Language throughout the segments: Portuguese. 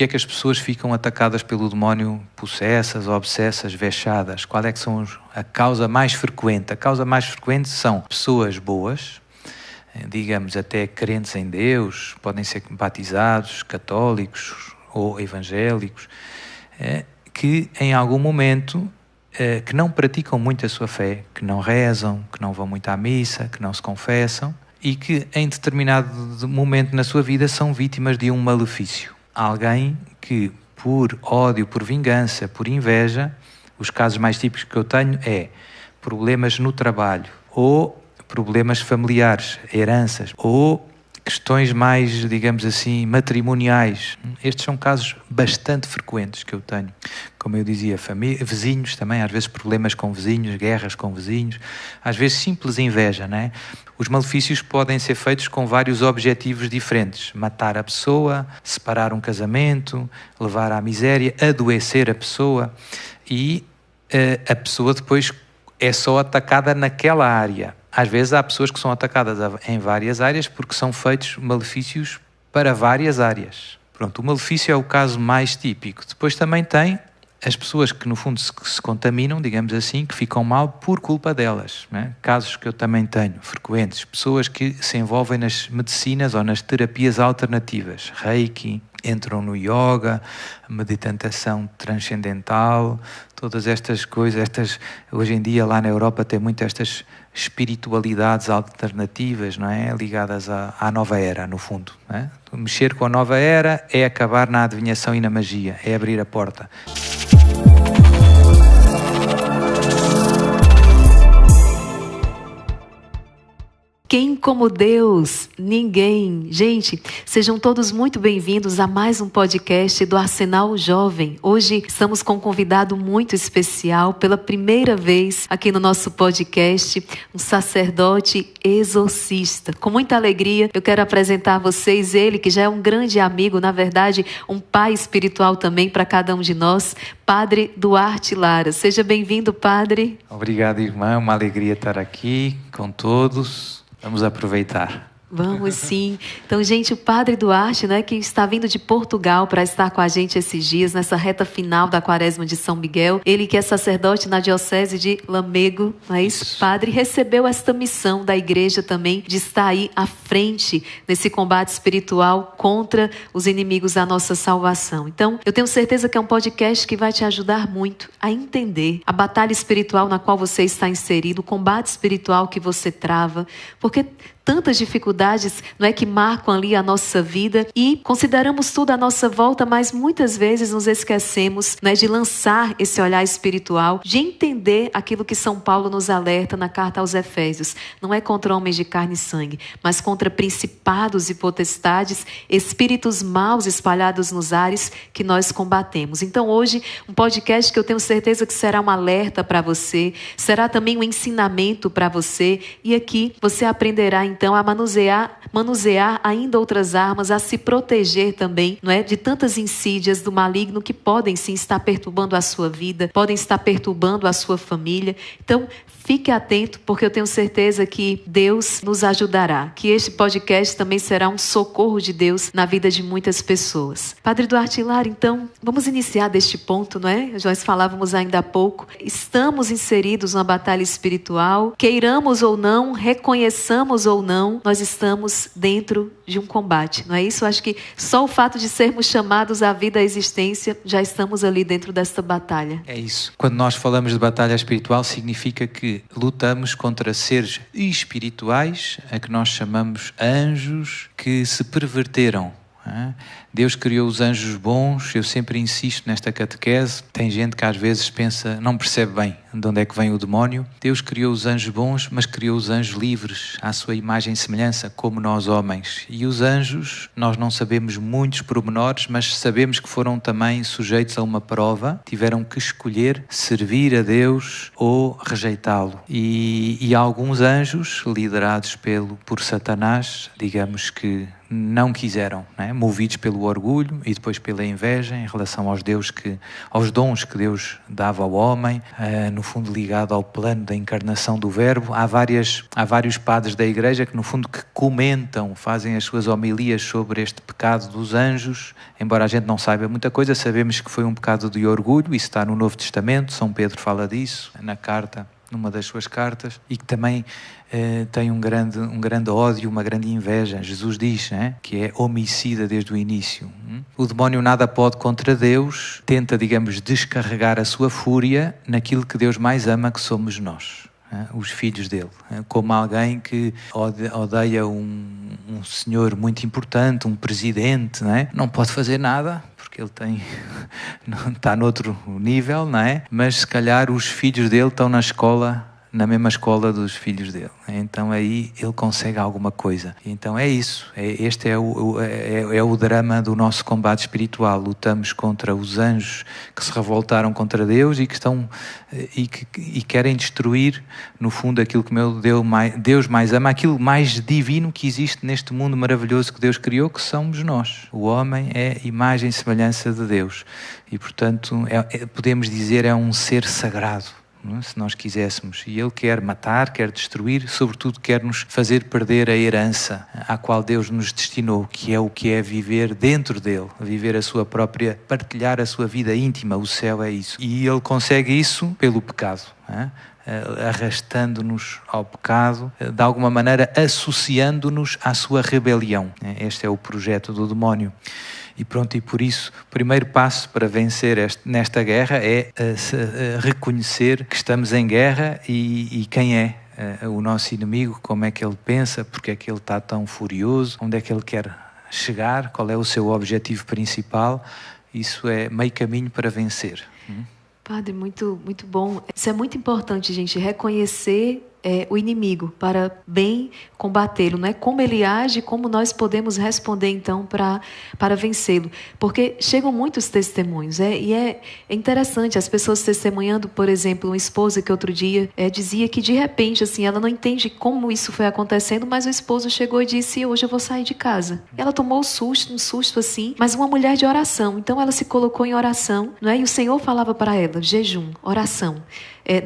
Porque é que as pessoas ficam atacadas pelo demónio, possessas, obsessas, vexadas? Qual é que são a causa mais frequente? A causa mais frequente são pessoas boas, digamos até crentes em Deus, podem ser batizados, católicos ou evangélicos, que em algum momento que não praticam muito a sua fé, que não rezam, que não vão muito à missa, que não se confessam e que em determinado momento na sua vida são vítimas de um malefício. Alguém que por ódio, por vingança, por inveja, os casos mais típicos que eu tenho é problemas no trabalho ou problemas familiares, heranças ou questões mais, digamos assim, matrimoniais. Estes são casos bastante frequentes que eu tenho. Como eu dizia, vizinhos também, às vezes problemas com vizinhos, guerras com vizinhos, às vezes simples inveja, não é? Os malefícios podem ser feitos com vários objetivos diferentes. Matar a pessoa, separar um casamento, levar à miséria, adoecer a pessoa e a pessoa depois é só atacada naquela área. Às vezes há pessoas que são atacadas em várias áreas porque são feitos malefícios para várias áreas. Pronto, o malefício é o caso mais típico. Depois também tem as pessoas que no fundo se contaminam, digamos assim, que ficam mal por culpa delas, né? Casos que eu também tenho, frequentes. Pessoas que se envolvem nas medicinas ou nas terapias alternativas. Reiki, entram no yoga, meditação transcendental, todas estas coisas. Hoje em dia lá na Europa tem muito estas espiritualidades alternativas, não é? Ligadas à nova era, no fundo. Não é? Mexer com a nova era é acabar na adivinhação e na magia, é abrir a porta. Quem como Deus? Ninguém. Gente, sejam todos muito bem-vindos a mais um podcast do Arsenal Jovem. Hoje estamos com um convidado muito especial, pela primeira vez aqui no nosso podcast, um sacerdote exorcista. Com muita alegria, eu quero apresentar a vocês ele, que já é um grande amigo, na verdade, um pai espiritual também para cada um de nós, Padre Duarte Lara. Seja bem-vindo, Padre. Obrigado, irmã. Uma alegria estar aqui com todos. Vamos aproveitar. Vamos sim. Então, gente, o Padre Duarte, né, que está vindo de Portugal para estar com a gente esses dias, nessa reta final da Quaresma de São Miguel. Ele que é sacerdote na Diocese de Lamego, não é isso? Padre, recebeu esta missão da igreja também de estar aí à frente nesse combate espiritual contra os inimigos da nossa salvação. Então, eu tenho certeza que é um podcast que vai te ajudar muito a entender a batalha espiritual na qual você está inserido, o combate espiritual que você trava, porque tantas dificuldades, não é, que marcam ali a nossa vida e consideramos tudo à nossa volta, mas muitas vezes nos esquecemos, não é, de lançar esse olhar espiritual, de entender aquilo que São Paulo nos alerta na carta aos Efésios. Não é contra homens de carne e sangue, mas contra principados e potestades, espíritos maus espalhados nos ares que nós combatemos. Então hoje, um podcast que eu tenho certeza que será um alerta para você, será também um ensinamento para você, e aqui você aprenderá então a manusear ainda outras armas, a se proteger também, não é, de tantas insídias do maligno que podem sim estar perturbando a sua vida, podem estar perturbando a sua família. Então, fique atento, porque eu tenho certeza que Deus nos ajudará, que este podcast também será um socorro de Deus na vida de muitas pessoas. Padre Duarte Lara, então, vamos iniciar deste ponto, não é? Nós falávamos ainda há pouco, estamos inseridos numa batalha espiritual, queiramos ou não, reconheçamos ou não, nós estamos dentro de um combate, não é isso? Eu acho que só o fato de sermos chamados à vida, à existência, já estamos ali dentro desta batalha. É isso. Quando nós falamos de batalha espiritual, significa que lutamos contra seres espirituais, a que nós chamamos anjos, que se perverteram. Deus criou os anjos bons. Eu sempre insisto nesta catequese. Tem gente que às vezes pensa, não percebe bem de onde é que vem o demónio. Deus criou os anjos bons, mas criou os anjos livres, à sua imagem e semelhança, como nós homens. E os anjos, nós não sabemos muitos pormenores, mas sabemos que foram também sujeitos a uma prova. Tiveram que escolher servir a Deus ou rejeitá-lo. E alguns anjos, liderados por Satanás, digamos que não quiseram, não é? Movidos pelo pelo orgulho e depois pela inveja em relação aos dons que Deus dava ao homem, no fundo ligado ao plano da encarnação do Verbo. Há vários padres da Igreja que no fundo que comentam, fazem as suas homilias sobre este pecado dos anjos. Embora a gente não saiba muita coisa, sabemos que foi um pecado de orgulho, isso está no Novo Testamento, São Pedro fala disso numa das suas cartas, e que também tem um grande ódio, uma grande inveja. Jesus diz, que é homicida desde o início. O demónio nada pode contra Deus, tenta, digamos, descarregar a sua fúria naquilo que Deus mais ama, que somos nós, os filhos dele. Como alguém que odeia um senhor muito importante, um presidente, não pode fazer nada, porque ele está noutro nível, mas se calhar os filhos dele estão na mesma escola dos filhos dele. Então aí ele consegue alguma coisa. Então é isso. Este é o drama do nosso combate espiritual. Lutamos contra os anjos que se revoltaram contra Deus e que querem destruir, no fundo, aquilo que Deus mais ama, aquilo mais divino que existe neste mundo maravilhoso que Deus criou, que somos nós. O homem é imagem e semelhança de Deus. E, portanto, podemos dizer, é um ser sagrado, se nós quiséssemos. E ele quer matar, quer destruir, sobretudo quer nos fazer perder a herança à qual Deus nos destinou, que é viver dentro dele, viver a sua própria, partilhar a sua vida íntima. O céu é isso. E ele consegue isso pelo pecado, arrastando-nos ao pecado, de alguma maneira associando-nos à sua rebelião. Este é o projeto do demónio. E pronto, e por isso, o primeiro passo para vencer nesta guerra é reconhecer que estamos em guerra e quem é o nosso inimigo, como é que ele pensa, porque é que ele está tão furioso, onde é que ele quer chegar, qual é o seu objetivo principal. Isso é meio caminho para vencer. Padre, muito, muito bom. Isso é muito importante, gente, reconhecer o inimigo para bem combatê-lo, como ele age, como nós podemos responder então para vencê-lo, porque chegam muitos testemunhos, e é interessante as pessoas testemunhando. Por exemplo, uma esposa que outro dia dizia que de repente assim, ela não entende como isso foi acontecendo, mas o esposo chegou e disse: hoje eu vou sair de casa. Ela tomou um susto assim, mas uma mulher de oração, então ela se colocou em oração, e o Senhor falava para ela: jejum, oração.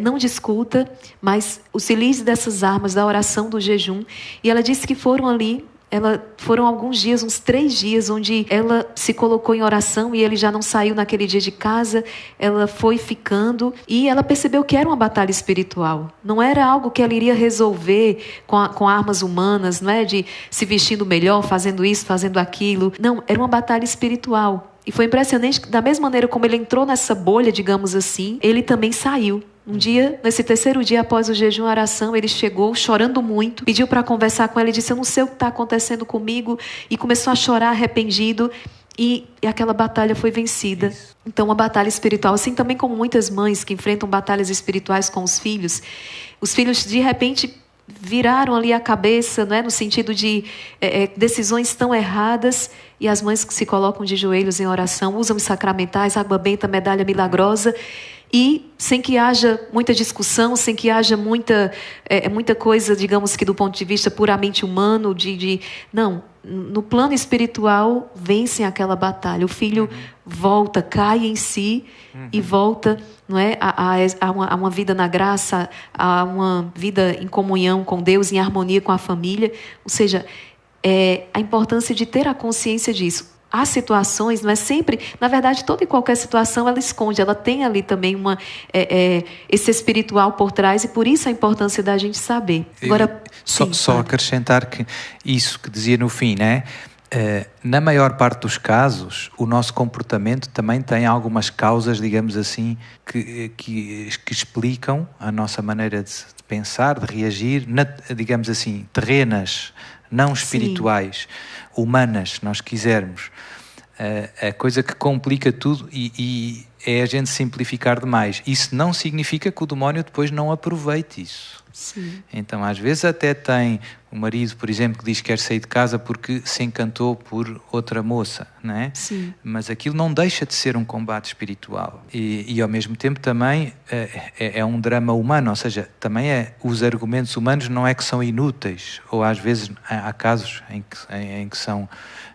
Não discuta, mas utilize dessas armas da oração, do jejum. E ela disse que foram alguns dias, uns 3 dias, onde ela se colocou em oração e ele já não saiu naquele dia de casa. Ela foi ficando e ela percebeu que era uma batalha espiritual. Não era algo que ela iria resolver com armas humanas, de se vestindo melhor, fazendo isso, fazendo aquilo. Não, era uma batalha espiritual. E foi impressionante que, da mesma maneira como ele entrou nessa bolha, digamos assim, ele também saiu. Um dia, nesse terceiro dia após o jejum e a oração, ele chegou chorando muito, pediu para conversar com ela e disse: eu não sei o que está acontecendo comigo, e começou a chorar arrependido, e aquela batalha foi vencida. Então, uma batalha espiritual, assim também como muitas mães que enfrentam batalhas espirituais com os filhos de repente viraram ali a cabeça, no sentido de decisões tão erradas, e as mães que se colocam de joelhos em oração, usam os sacramentais, água benta, medalha milagrosa, e sem que haja muita discussão, sem que haja muita coisa, digamos que do ponto de vista puramente humano, não, no plano espiritual vencem aquela batalha. O filho volta, cai em si e volta, a uma vida na graça, a uma vida em comunhão com Deus, em harmonia com a família. Ou seja, a importância de ter a consciência disso. Há situações, não é sempre, na verdade, toda e qualquer situação ela esconde, ela tem ali também esse espiritual por trás, e por isso a importância da gente saber. Agora, só acrescentar que isso que dizia no fim, na maior parte dos casos, o nosso comportamento também tem algumas causas, digamos assim, que explicam a nossa maneira de pensar, de reagir, digamos assim, terrenas, não espirituais, humanas, se nós quisermos. A coisa que complica tudo, e é a gente simplificar demais. Isso não significa que o demónio depois não aproveite isso. Sim. Então, às vezes até tem o marido, por exemplo, que diz que quer sair de casa porque se encantou por outra moça, não é? Sim. Mas aquilo não deixa de ser um combate espiritual. E ao mesmo tempo também é um drama humano, ou seja, também os argumentos humanos não é que são inúteis, ou às vezes há casos em que são...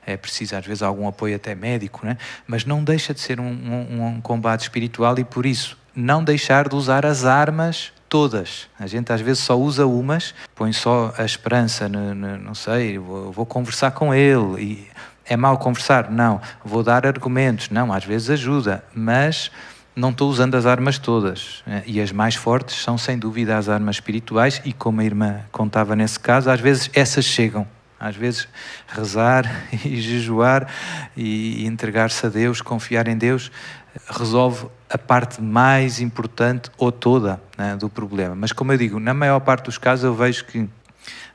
É preciso às vezes algum apoio até médico, né? Mas não deixa de ser um combate espiritual e por isso não deixar de usar as armas todas. A gente às vezes só usa umas, põe só a esperança, não sei, vou conversar com ele. E é mau conversar? Não. Vou dar argumentos? Não, às vezes ajuda, mas não estou usando as armas todas. E as mais fortes são sem dúvida as armas espirituais e como a irmã contava nesse caso, às vezes essas chegam. Às vezes rezar e jejuar e entregar-se a Deus, confiar em Deus, resolve a parte mais importante ou toda, né, do problema. Mas como eu digo, na maior parte dos casos eu vejo que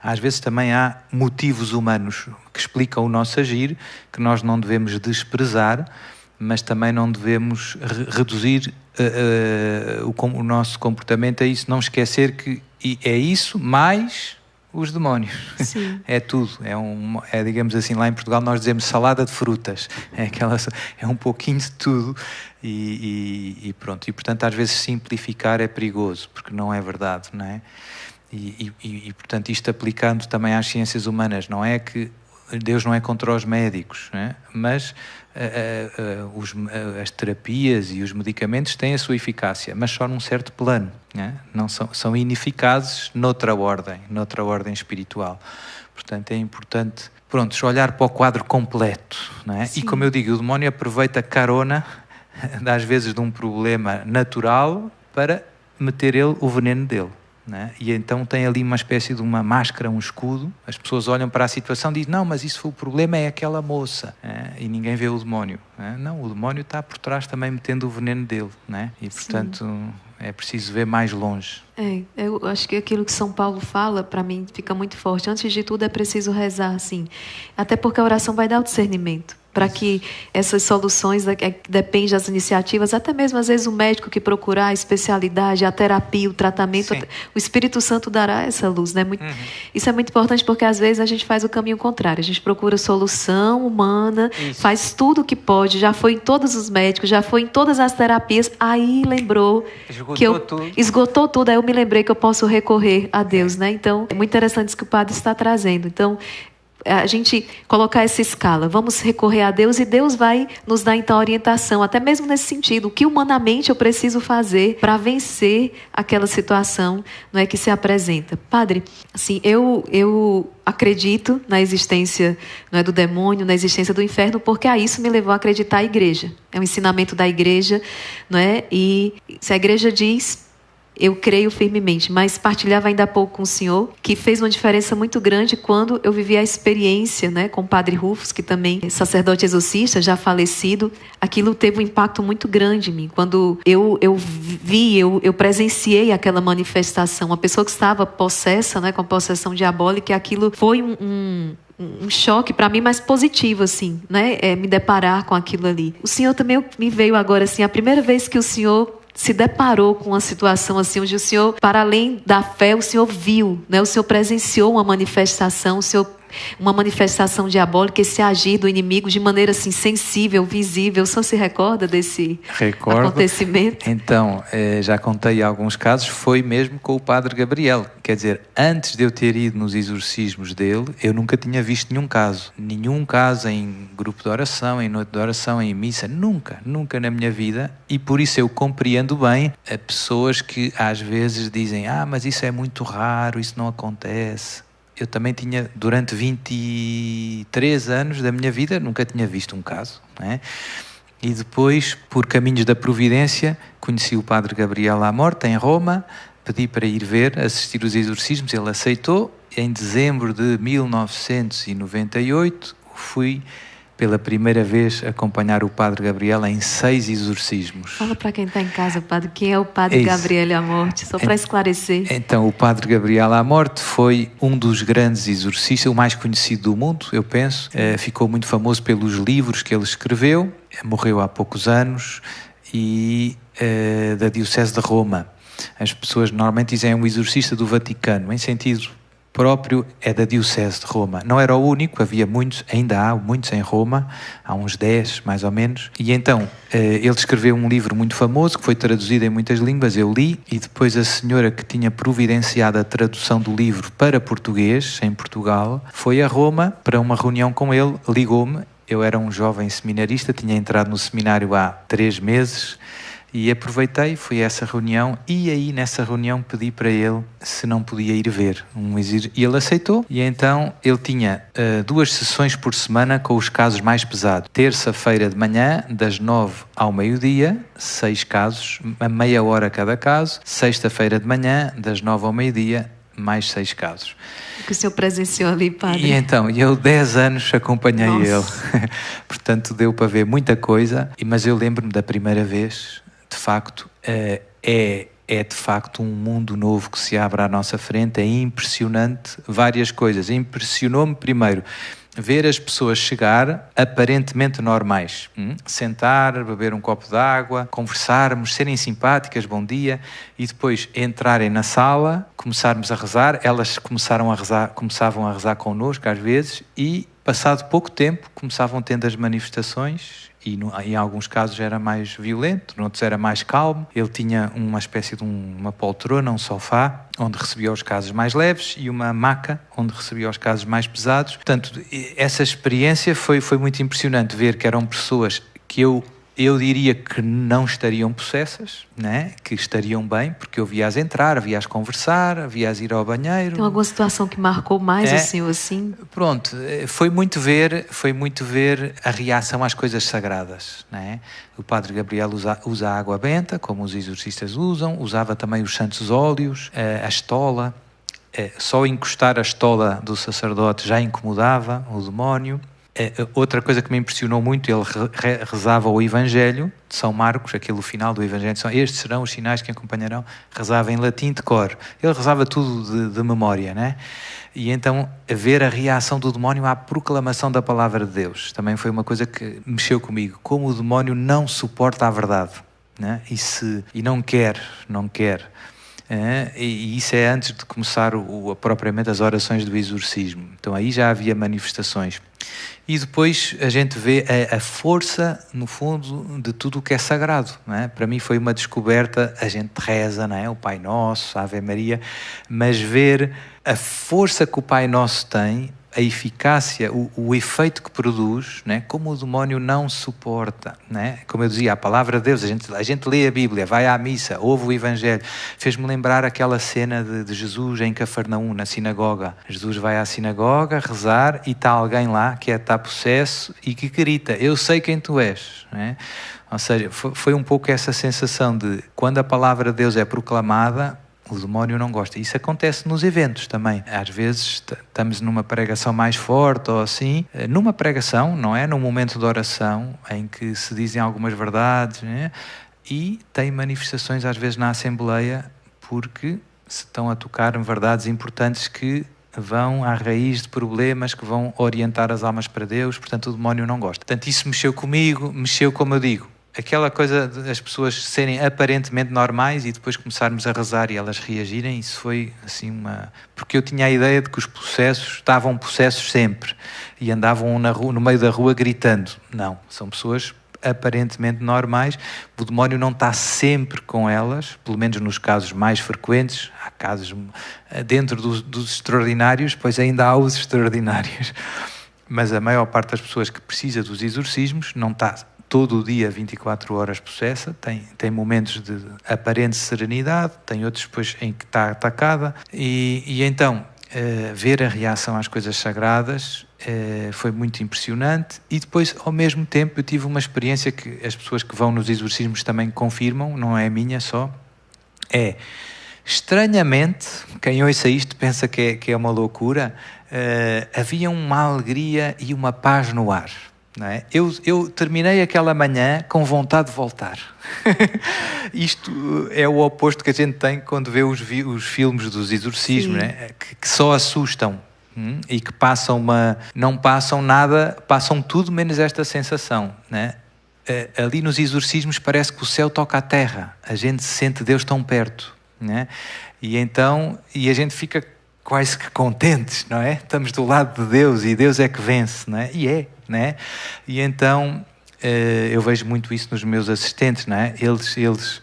às vezes também há motivos humanos que explicam o nosso agir, que nós não devemos desprezar, mas também não devemos reduzir o nosso comportamento a isso, não esquecer que é isso mais... os demónios. Sim. É tudo. Digamos assim, lá em Portugal nós dizemos salada de frutas. É um pouquinho de tudo e pronto. E portanto às vezes simplificar é perigoso, porque não é verdade, não é? E portanto isto aplicando também às ciências humanas, não é que Deus não é contra os médicos, não é? Mas as terapias e os medicamentos têm a sua eficácia, mas só num certo plano, não são ineficazes noutra ordem espiritual. Portanto, é importante, olhar para o quadro completo, não é? E como eu digo, o demónio aproveita a carona, às vezes, de um problema natural para meter o veneno dele. Né? E então tem ali uma espécie de uma máscara, um escudo. As pessoas olham para a situação e dizem, não, mas isso foi o problema, é aquela moça, e ninguém vê o demónio, não, o demónio está por trás também metendo o veneno dele, né? E portanto é preciso ver mais longe. Eu acho que aquilo que São Paulo fala, para mim, fica muito forte. Antes de tudo é preciso rezar, assim, até porque a oração vai dar o discernimento para que essas soluções, depende das iniciativas, até mesmo às vezes o médico que procurar a especialidade, a terapia, o tratamento, o Espírito Santo dará essa luz, né? Isso é muito importante porque às vezes a gente faz o caminho contrário, a gente procura solução humana, faz tudo o que pode, já foi em todos os médicos, já foi em todas as terapias, aí lembrou esgotou tudo, aí eu me lembrei que eu posso recorrer a Deus, né? Então, é muito interessante isso que o padre está trazendo. Então, a gente colocar essa escala, vamos recorrer a Deus e Deus vai nos dar então a orientação, até mesmo nesse sentido, o que humanamente eu preciso fazer para vencer aquela situação, não é, que se apresenta. Padre, assim, eu acredito na existência, não é, do demônio, na existência do inferno, porque a isso me levou a acreditar a igreja. É um ensinamento da igreja, não é? E se a igreja diz, eu creio firmemente, mas partilhava ainda há pouco com o senhor que fez uma diferença muito grande quando eu vivi a experiência, né, com o padre Rufus, que também é sacerdote exorcista, já falecido. Aquilo teve um impacto muito grande em mim. Quando eu presenciei aquela manifestação, uma pessoa que estava possessa, né, com a possessão diabólica, e aquilo foi um choque para mim, mais positivo, assim, né, me deparar com aquilo ali. O senhor também me veio agora, assim, a primeira vez que o senhor se deparou com uma situação assim, onde o senhor, para além da fé, o senhor viu, né? O senhor presenciou uma manifestação, uma manifestação diabólica, esse agir do inimigo de maneira assim sensível, visível. O senhor se recorda desse acontecimento? Então, já contei alguns casos, foi mesmo com o padre Gabriel. Quer dizer, antes de eu ter ido nos exorcismos dele, eu nunca tinha visto nenhum caso em grupo de oração, em noite de oração, em missa, nunca na minha vida, e por isso eu compreendo bem a pessoas que às vezes dizem, mas isso é muito raro, isso não acontece. Eu também tinha, durante 23 anos da minha vida, nunca tinha visto um caso, não é? E depois, por caminhos da providência, conheci o padre Gabriel Amorth, em Roma, pedi para ir assistir os exorcismos, ele aceitou. Em dezembro de 1998, fui pela primeira vez acompanhar o padre Gabriel em 6 exorcismos. Fala para quem está em casa, padre, quem é o padre Gabriel Amorth, só para esclarecer. Então, o padre Gabriel Amorth foi um dos grandes exorcistas, o mais conhecido do mundo, eu penso. Ficou muito famoso pelos livros que ele escreveu, morreu há poucos anos e da Diocese de Roma. As pessoas normalmente dizem um exorcista do Vaticano, em sentido próprio é da Diocese de Roma. Não era o único, havia muitos, ainda há muitos em Roma, há uns 10 mais ou menos. E então ele escreveu um livro muito famoso, que foi traduzido em muitas línguas, eu li, e depois a senhora que tinha providenciado a tradução do livro para português, em Portugal, foi a Roma para uma reunião com ele, ligou-me. Eu era um jovem seminarista, tinha entrado no seminário há 3 meses, e aproveitei, fui a essa reunião, e aí nessa reunião pedi para ele se não podia ir ver e ele aceitou. E então ele tinha 2 sessões por semana com os casos mais pesados. Terça-feira de manhã, das 9 ao meio-dia, 6 casos, a meia hora cada caso. Sexta-feira de manhã, das 9 ao meio-dia, mais 6 casos. Que o senhor presenciou ali, padre. E então, eu 10 anos acompanhei ele. Portanto, deu para ver muita coisa, mas eu lembro-me da primeira vez. De facto, é de facto um mundo novo que se abre à nossa frente, é impressionante várias coisas. Impressionou-me primeiro ver as pessoas chegar aparentemente normais, sentar, beber um copo de água, conversarmos, serem simpáticas, bom dia, e depois entrarem na sala, começarmos a rezar, elas começavam a rezar connosco às vezes, e passado pouco tempo começavam tendo as manifestações. E em alguns casos era mais violento, noutros era mais calmo. Ele tinha uma espécie de uma poltrona, um sofá, onde recebia os casos mais leves, e uma maca, onde recebia os casos mais pesados. Portanto, essa experiência foi muito impressionante, ver que eram pessoas que eu diria que não estariam possessas, né? Que estariam bem, porque eu via-as entrar, via-as conversar, via-as ir ao banheiro. Tem alguma situação que marcou mais o senhor assim? Pronto, foi muito ver a reação às coisas sagradas, né? O padre Gabriel usa a água benta, como os exorcistas usava também os santos óleos, a estola. Só encostar a estola do sacerdote já incomodava o demónio. Outra coisa que me impressionou muito, ele rezava o Evangelho de São Marcos, aquele final do Evangelho, estes serão os sinais que acompanharão, rezava em latim de cor. Ele rezava tudo de memória, né? E então, ver a reação do demónio à proclamação da palavra de Deus, também foi uma coisa que mexeu comigo, como o demónio não suporta a verdade, né? E não quer. E isso é antes de começar propriamente as orações do exorcismo. Então aí já havia manifestações. E depois a gente vê a força, no fundo, de tudo o que é sagrado, não é? Para mim foi uma descoberta, a gente reza, não é? O Pai Nosso, a Ave Maria, mas ver a força que o Pai Nosso tem, a eficácia, o efeito que produz, né? Como o demónio não suporta, né? Como eu dizia, a palavra de Deus, a gente lê a Bíblia, vai à missa, ouve o Evangelho, fez-me lembrar aquela cena de Jesus em Cafarnaum, na sinagoga. Jesus vai à sinagoga rezar e está alguém lá que está possesso e que grita, eu sei quem tu és, né? Ou seja, foi um pouco essa sensação de, quando a palavra de Deus é proclamada, o demónio não gosta. Isso acontece nos eventos também. Às vezes estamos numa pregação mais forte ou assim. Numa pregação, não é? Num momento de oração em que se dizem algumas verdades, né? E tem manifestações às vezes na Assembleia porque se estão a tocar verdades importantes que vão à raiz de problemas, que vão orientar as almas para Deus. Portanto, o demónio não gosta. Portanto, isso mexeu comigo, mexeu, como eu digo, aquela coisa das pessoas serem aparentemente normais e depois começarmos a rezar e elas reagirem, isso foi assim porque eu tinha a ideia de que os possessos estavam possessos sempre e andavam na rua, no meio da rua gritando. Não, são pessoas aparentemente normais, o demónio não está sempre com elas, pelo menos nos casos mais frequentes. Há casos dentro dos extraordinários, pois ainda há os extraordinários, mas a maior parte das pessoas que precisa dos exorcismos não está todo o dia 24 horas possessa, tem momentos de aparente serenidade, tem outros depois em que está atacada, e então ver a reação às coisas sagradas foi muito impressionante. E depois, ao mesmo tempo, eu tive uma experiência que as pessoas que vão nos exorcismos também confirmam, não é minha só, estranhamente, quem ouça isto pensa que é uma loucura, havia uma alegria e uma paz no ar. Não é? Eu terminei aquela manhã com vontade de voltar. Isto é o oposto que a gente tem quando vê os filmes dos exorcismos, né? Que só assustam e que não passam nada, passam tudo menos esta sensação, né? ali nos exorcismos parece que o céu toca a terra, a gente sente Deus tão perto, né? E a gente fica quase que contentes, não é? Estamos do lado de Deus e Deus é que vence, não é? Né? E então eu vejo muito isso nos meus assistentes, não é? Eles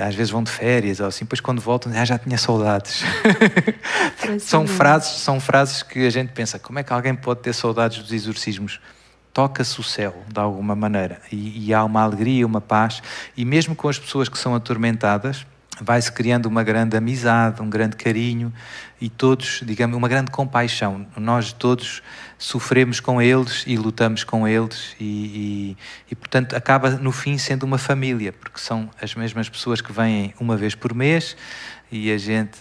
às vezes vão de férias ou assim, depois quando voltam já tinha saudades. São frases que a gente pensa, como é que alguém pode ter saudades dos exorcismos? Toca-se o céu, de alguma maneira, e há uma alegria, uma paz, e mesmo com as pessoas que são atormentadas, vai-se criando uma grande amizade, um grande carinho, e todos, digamos, uma grande compaixão. Nós todos sofremos com eles e lutamos com eles, e portanto, acaba no fim sendo uma família, porque são as mesmas pessoas que vêm uma vez por mês, e a gente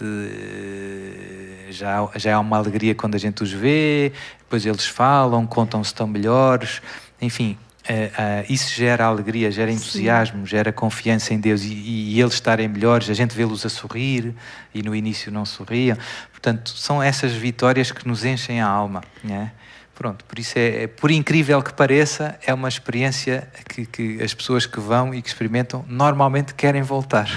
já há uma alegria quando a gente os vê, depois eles falam, contam se estão melhores, enfim, isso gera alegria, gera entusiasmo, sim, gera confiança em Deus e eles estarem melhores, a gente vê-los a sorrir e no início não sorriam, portanto são essas vitórias que nos enchem a alma, né? Pronto, por isso por incrível que pareça, é uma experiência que as pessoas que vão e que experimentam normalmente querem voltar.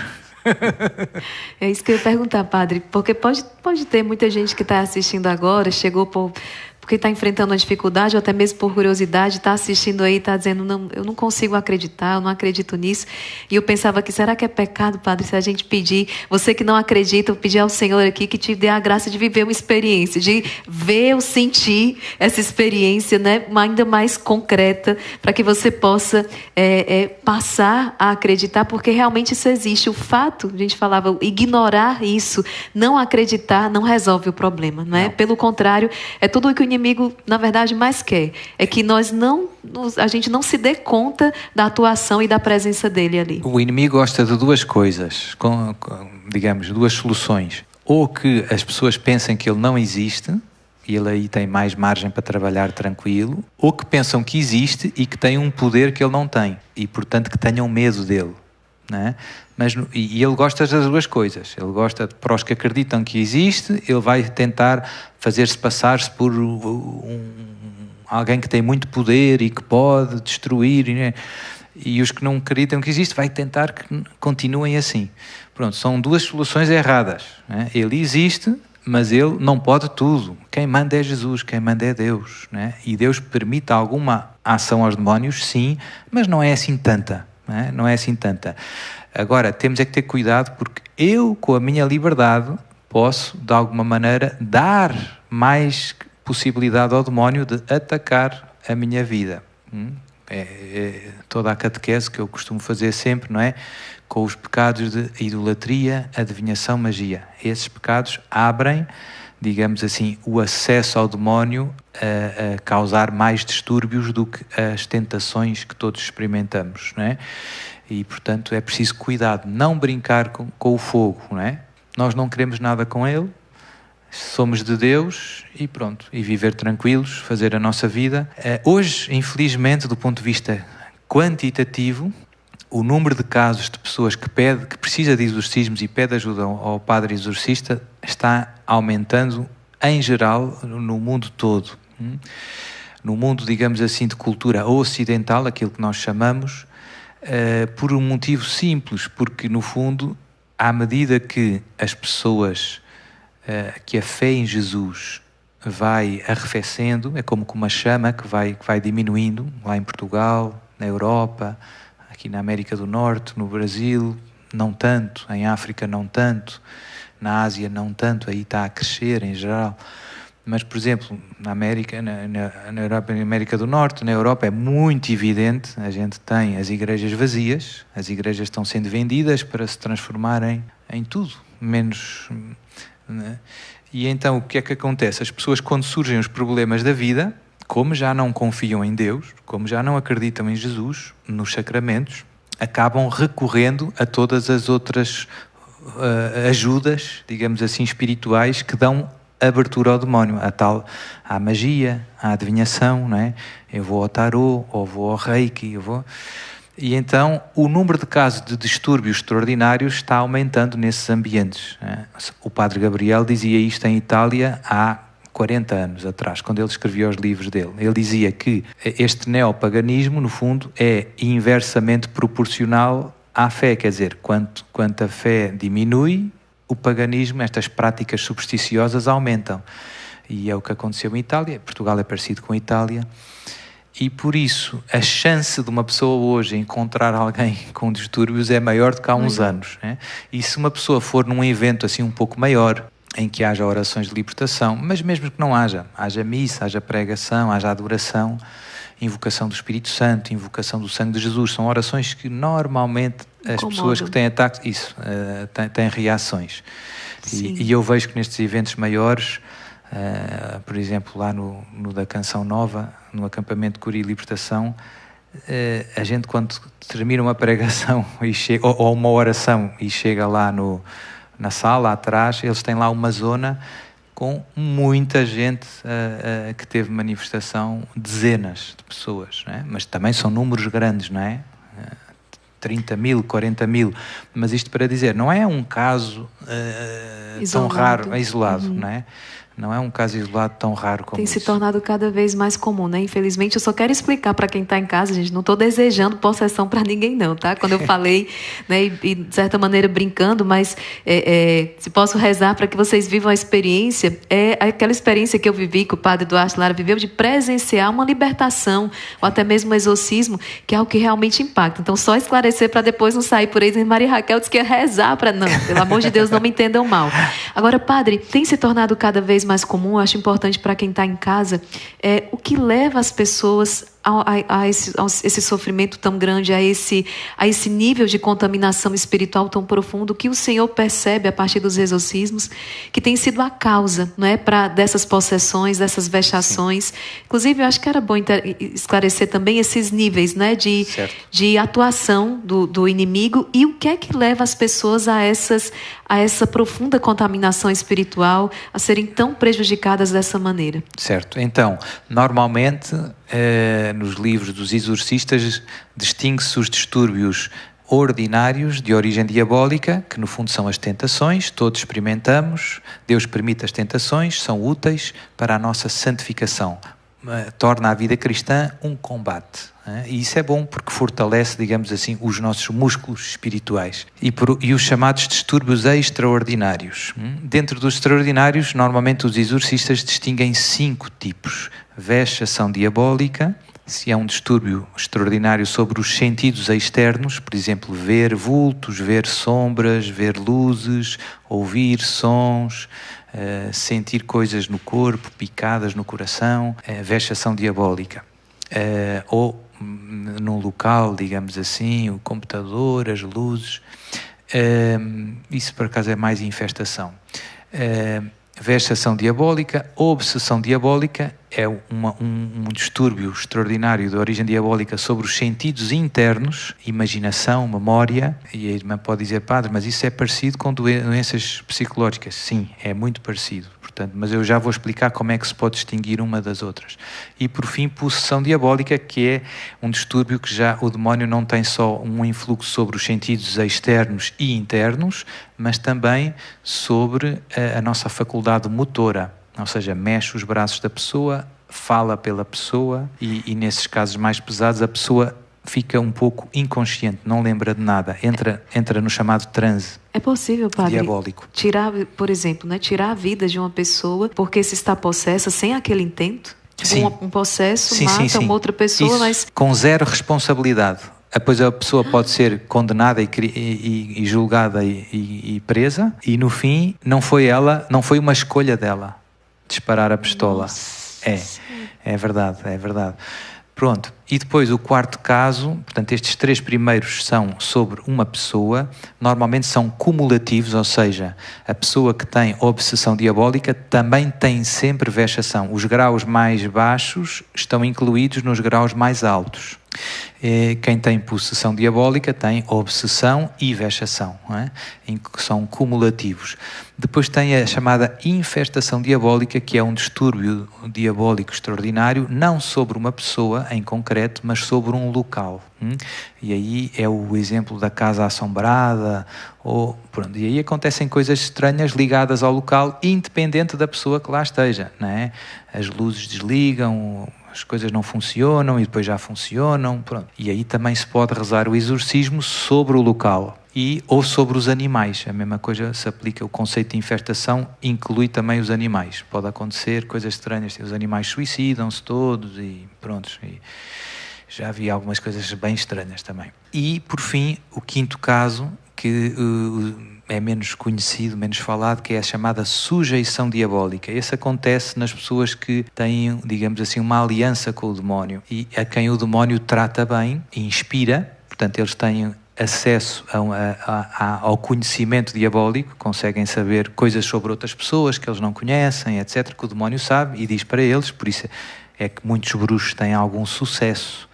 É isso que eu ia perguntar, padre, porque pode ter muita gente que está assistindo agora, chegou porque está enfrentando uma dificuldade, ou até mesmo por curiosidade, está assistindo aí, está dizendo, não, eu não consigo acreditar, eu não acredito nisso. E eu pensava que, será que é pecado, padre, se a gente pedir, você que não acredita, eu pedir ao Senhor aqui que te dê a graça de viver uma experiência, de ver ou sentir essa experiência, né, ainda mais concreta, para que você possa passar a acreditar, porque realmente isso existe. O fato, a gente falava, ignorar isso, não acreditar, não resolve o problema, não é? Não. Pelo contrário, é tudo o que o inimigo, na verdade, mais quer. É que a gente não se dê conta da atuação e da presença dele ali. O inimigo gosta de duas coisas, digamos, duas soluções. Ou que as pessoas pensem que ele não existe, e ele aí tem mais margem para trabalhar tranquilo, ou que pensam que existe e que tem um poder que ele não tem, e, portanto, que tenham medo dele. Não é? E ele gosta das duas coisas. Ele gosta, para os que acreditam que existe, ele vai tentar fazer-se passar-se por alguém que tem muito poder e que pode destruir, né? E os que não acreditam que existe, vai tentar que continuem assim. Pronto, são duas soluções erradas, né? Ele existe, mas ele não pode tudo. Quem manda é Jesus, quem manda é Deus, né? E Deus permite alguma ação aos demónios, sim, mas não é assim tanta. Não é assim tanta. Agora, temos é que ter cuidado, porque eu, com a minha liberdade, posso, de alguma maneira, dar mais possibilidade ao demónio de atacar a minha vida. Toda a catequese que eu costumo fazer sempre, não é? Com os pecados de idolatria, adivinhação, magia. Esses pecados abrem, digamos assim, o acesso ao demónio a causar mais distúrbios do que as tentações que todos experimentamos, não é? E, portanto, é preciso cuidado, não brincar com o fogo, não é? Nós não queremos nada com ele, somos de Deus e pronto, e viver tranquilos, fazer a nossa vida. Hoje, infelizmente, do ponto de vista quantitativo, o número de casos de pessoas que precisa de exorcismos e pede ajuda ao padre exorcista está aumentando em geral no mundo todo. No mundo, digamos assim, de cultura ocidental, aquilo que nós chamamos, por um motivo simples, porque no fundo, à medida que as pessoas, que a fé em Jesus vai arrefecendo, é como uma chama que vai diminuindo, lá em Portugal, na Europa, aqui na América do Norte, no Brasil, não tanto, em África não tanto, na Ásia não tanto, aí está a crescer em geral. Mas, por exemplo, na América, na Europa, na América do Norte, na Europa é muito evidente, a gente tem as igrejas vazias, as igrejas estão sendo vendidas para se transformarem em tudo, menos... Né? E então o que é que acontece? As pessoas, quando surgem os problemas da vida, como já não confiam em Deus, como já não acreditam em Jesus, nos sacramentos, acabam recorrendo a todas as outras ajudas, digamos assim, espirituais, que dão abertura ao demónio, à magia, à adivinhação, não é? Eu vou ao tarô, ou vou ao reiki, E então o número de casos de distúrbios extraordinários está aumentando nesses ambientes. O padre Gabriel dizia isto em Itália há 40 anos atrás, quando ele escrevia os livros dele. Ele dizia que este neopaganismo, no fundo, é inversamente proporcional à fé, quer dizer, quanto a fé diminui, o paganismo, estas práticas supersticiosas aumentam. E é o que aconteceu em Itália. Portugal é parecido com a Itália. E por isso, a chance de uma pessoa hoje encontrar alguém com distúrbios é maior do que há uns anos, né? E se uma pessoa for num evento assim um pouco maior, em que haja orações de libertação, mas mesmo que não haja missa, haja pregação, haja adoração, invocação do Espírito Santo, invocação do sangue de Jesus, são orações que normalmente as pessoas que têm ataques, têm reações. E eu vejo que nestes eventos maiores, por exemplo, lá no da Canção Nova, no acampamento de cura e libertação, a gente quando termina uma pregação ou uma oração e chega lá na sala atrás, eles têm lá uma zona com muita gente que teve manifestação, dezenas de pessoas, não é? Mas também são números grandes, não é? 30 mil, 40 mil, mas isto para dizer, não é um caso tão raro, isolado, não é? Não é um caso isolado tão raro como isso. Tem se tornado cada vez mais comum, né? Infelizmente, eu só quero explicar para quem está em casa, gente, não estou desejando possessão para ninguém não, tá? Quando eu falei, né, e de certa maneira brincando, mas se posso rezar para que vocês vivam a experiência, aquela experiência que eu vivi, que o padre Duarte Lara viveu, de presenciar uma libertação, ou até mesmo um exorcismo, que é algo que realmente impacta. Então, só esclarecer para depois não sair por aí, e Maria Raquel disse que ia rezar para... Não, pelo amor de Deus, não me entendam mal. Agora, padre, tem se tornado cada vez mais comum, eu acho importante para quem está em casa, o que leva as pessoas a esse sofrimento tão grande, a esse nível de contaminação espiritual tão profundo, que o Senhor percebe a partir dos exorcismos, que tem sido a causa, não é, dessas possessões, dessas vexações. Sim. Inclusive, eu acho que era bom esclarecer também esses níveis, né, de atuação do inimigo, e o que é que leva as pessoas a essa profunda contaminação espiritual, a serem tão prejudicadas dessa maneira. Certo. Então, normalmente, nos livros dos exorcistas, distingue-se os distúrbios ordinários de origem diabólica, que no fundo são as tentações, todos experimentamos, Deus permite as tentações, são úteis para a nossa santificação, torna a vida cristã um combate. E isso é bom porque fortalece, digamos assim, os nossos músculos espirituais. E os chamados distúrbios extraordinários. Dentro dos extraordinários, normalmente os exorcistas distinguem 5 tipos. Vexação diabólica, se é um distúrbio extraordinário sobre os sentidos externos, por exemplo, ver vultos, ver sombras, ver luzes, ouvir sons, sentir coisas no corpo, picadas no coração, vexação diabólica. Ou num local, digamos assim, o computador, as luzes, isso por acaso é mais infestação. Vexação diabólica, obsessão diabólica é um distúrbio extraordinário de origem diabólica sobre os sentidos internos, imaginação, memória, e a irmã pode dizer, padre, mas isso é parecido com doenças psicológicas? Sim, é muito parecido. Portanto, mas eu já vou explicar como é que se pode distinguir uma das outras. E por fim, possessão diabólica, que é um distúrbio que já o demónio não tem só um influxo sobre os sentidos externos e internos, mas também sobre a nossa faculdade motora, ou seja, mexe os braços da pessoa, fala pela pessoa e nesses casos mais pesados a pessoa fica um pouco inconsciente, não lembra de nada, entra no chamado transe. É possível, padre, diabólico. Tirar, por exemplo, né, tirar a vida de uma pessoa porque se está possessa sem aquele intento? Tipo, um processo mata uma outra pessoa, isso, mas... Com zero responsabilidade. Depois a pessoa pode ser condenada e julgada e presa, e no fim não foi uma escolha dela disparar a pistola. Nossa. É verdade. Pronto, e depois o quarto caso, portanto estes 3 primeiros são sobre uma pessoa, normalmente são cumulativos, ou seja, a pessoa que tem obsessão diabólica também tem sempre vexação. Os graus mais baixos estão incluídos nos graus mais altos. Quem tem possessão diabólica tem obsessão e vexação, não é? Que são cumulativos. Depois tem a chamada infestação diabólica, que é um distúrbio diabólico extraordinário, não sobre uma pessoa em concreto, concreto, mas sobre um local. E aí é o exemplo da casa assombrada, pronto, e aí acontecem coisas estranhas ligadas ao local, independente da pessoa que lá esteja, não é? As luzes desligam, as coisas não funcionam e depois já funcionam, pronto. E aí também se pode rezar o exorcismo sobre o local. Ou sobre os animais. A mesma coisa se aplica, o conceito de infestação inclui também os animais. Pode acontecer coisas estranhas, os animais suicidam-se todos e pronto. E já vi algumas coisas bem estranhas também. E, por fim, o quinto caso, que é menos conhecido, menos falado, que é a chamada sujeição diabólica. Esse acontece nas pessoas que têm, digamos assim, uma aliança com o demónio e a quem o demónio trata bem, inspira, portanto eles têm acesso ao conhecimento diabólico, conseguem saber coisas sobre outras pessoas que eles não conhecem, etc., que o demónio sabe e diz para eles. Por isso é que muitos bruxos têm algum sucesso.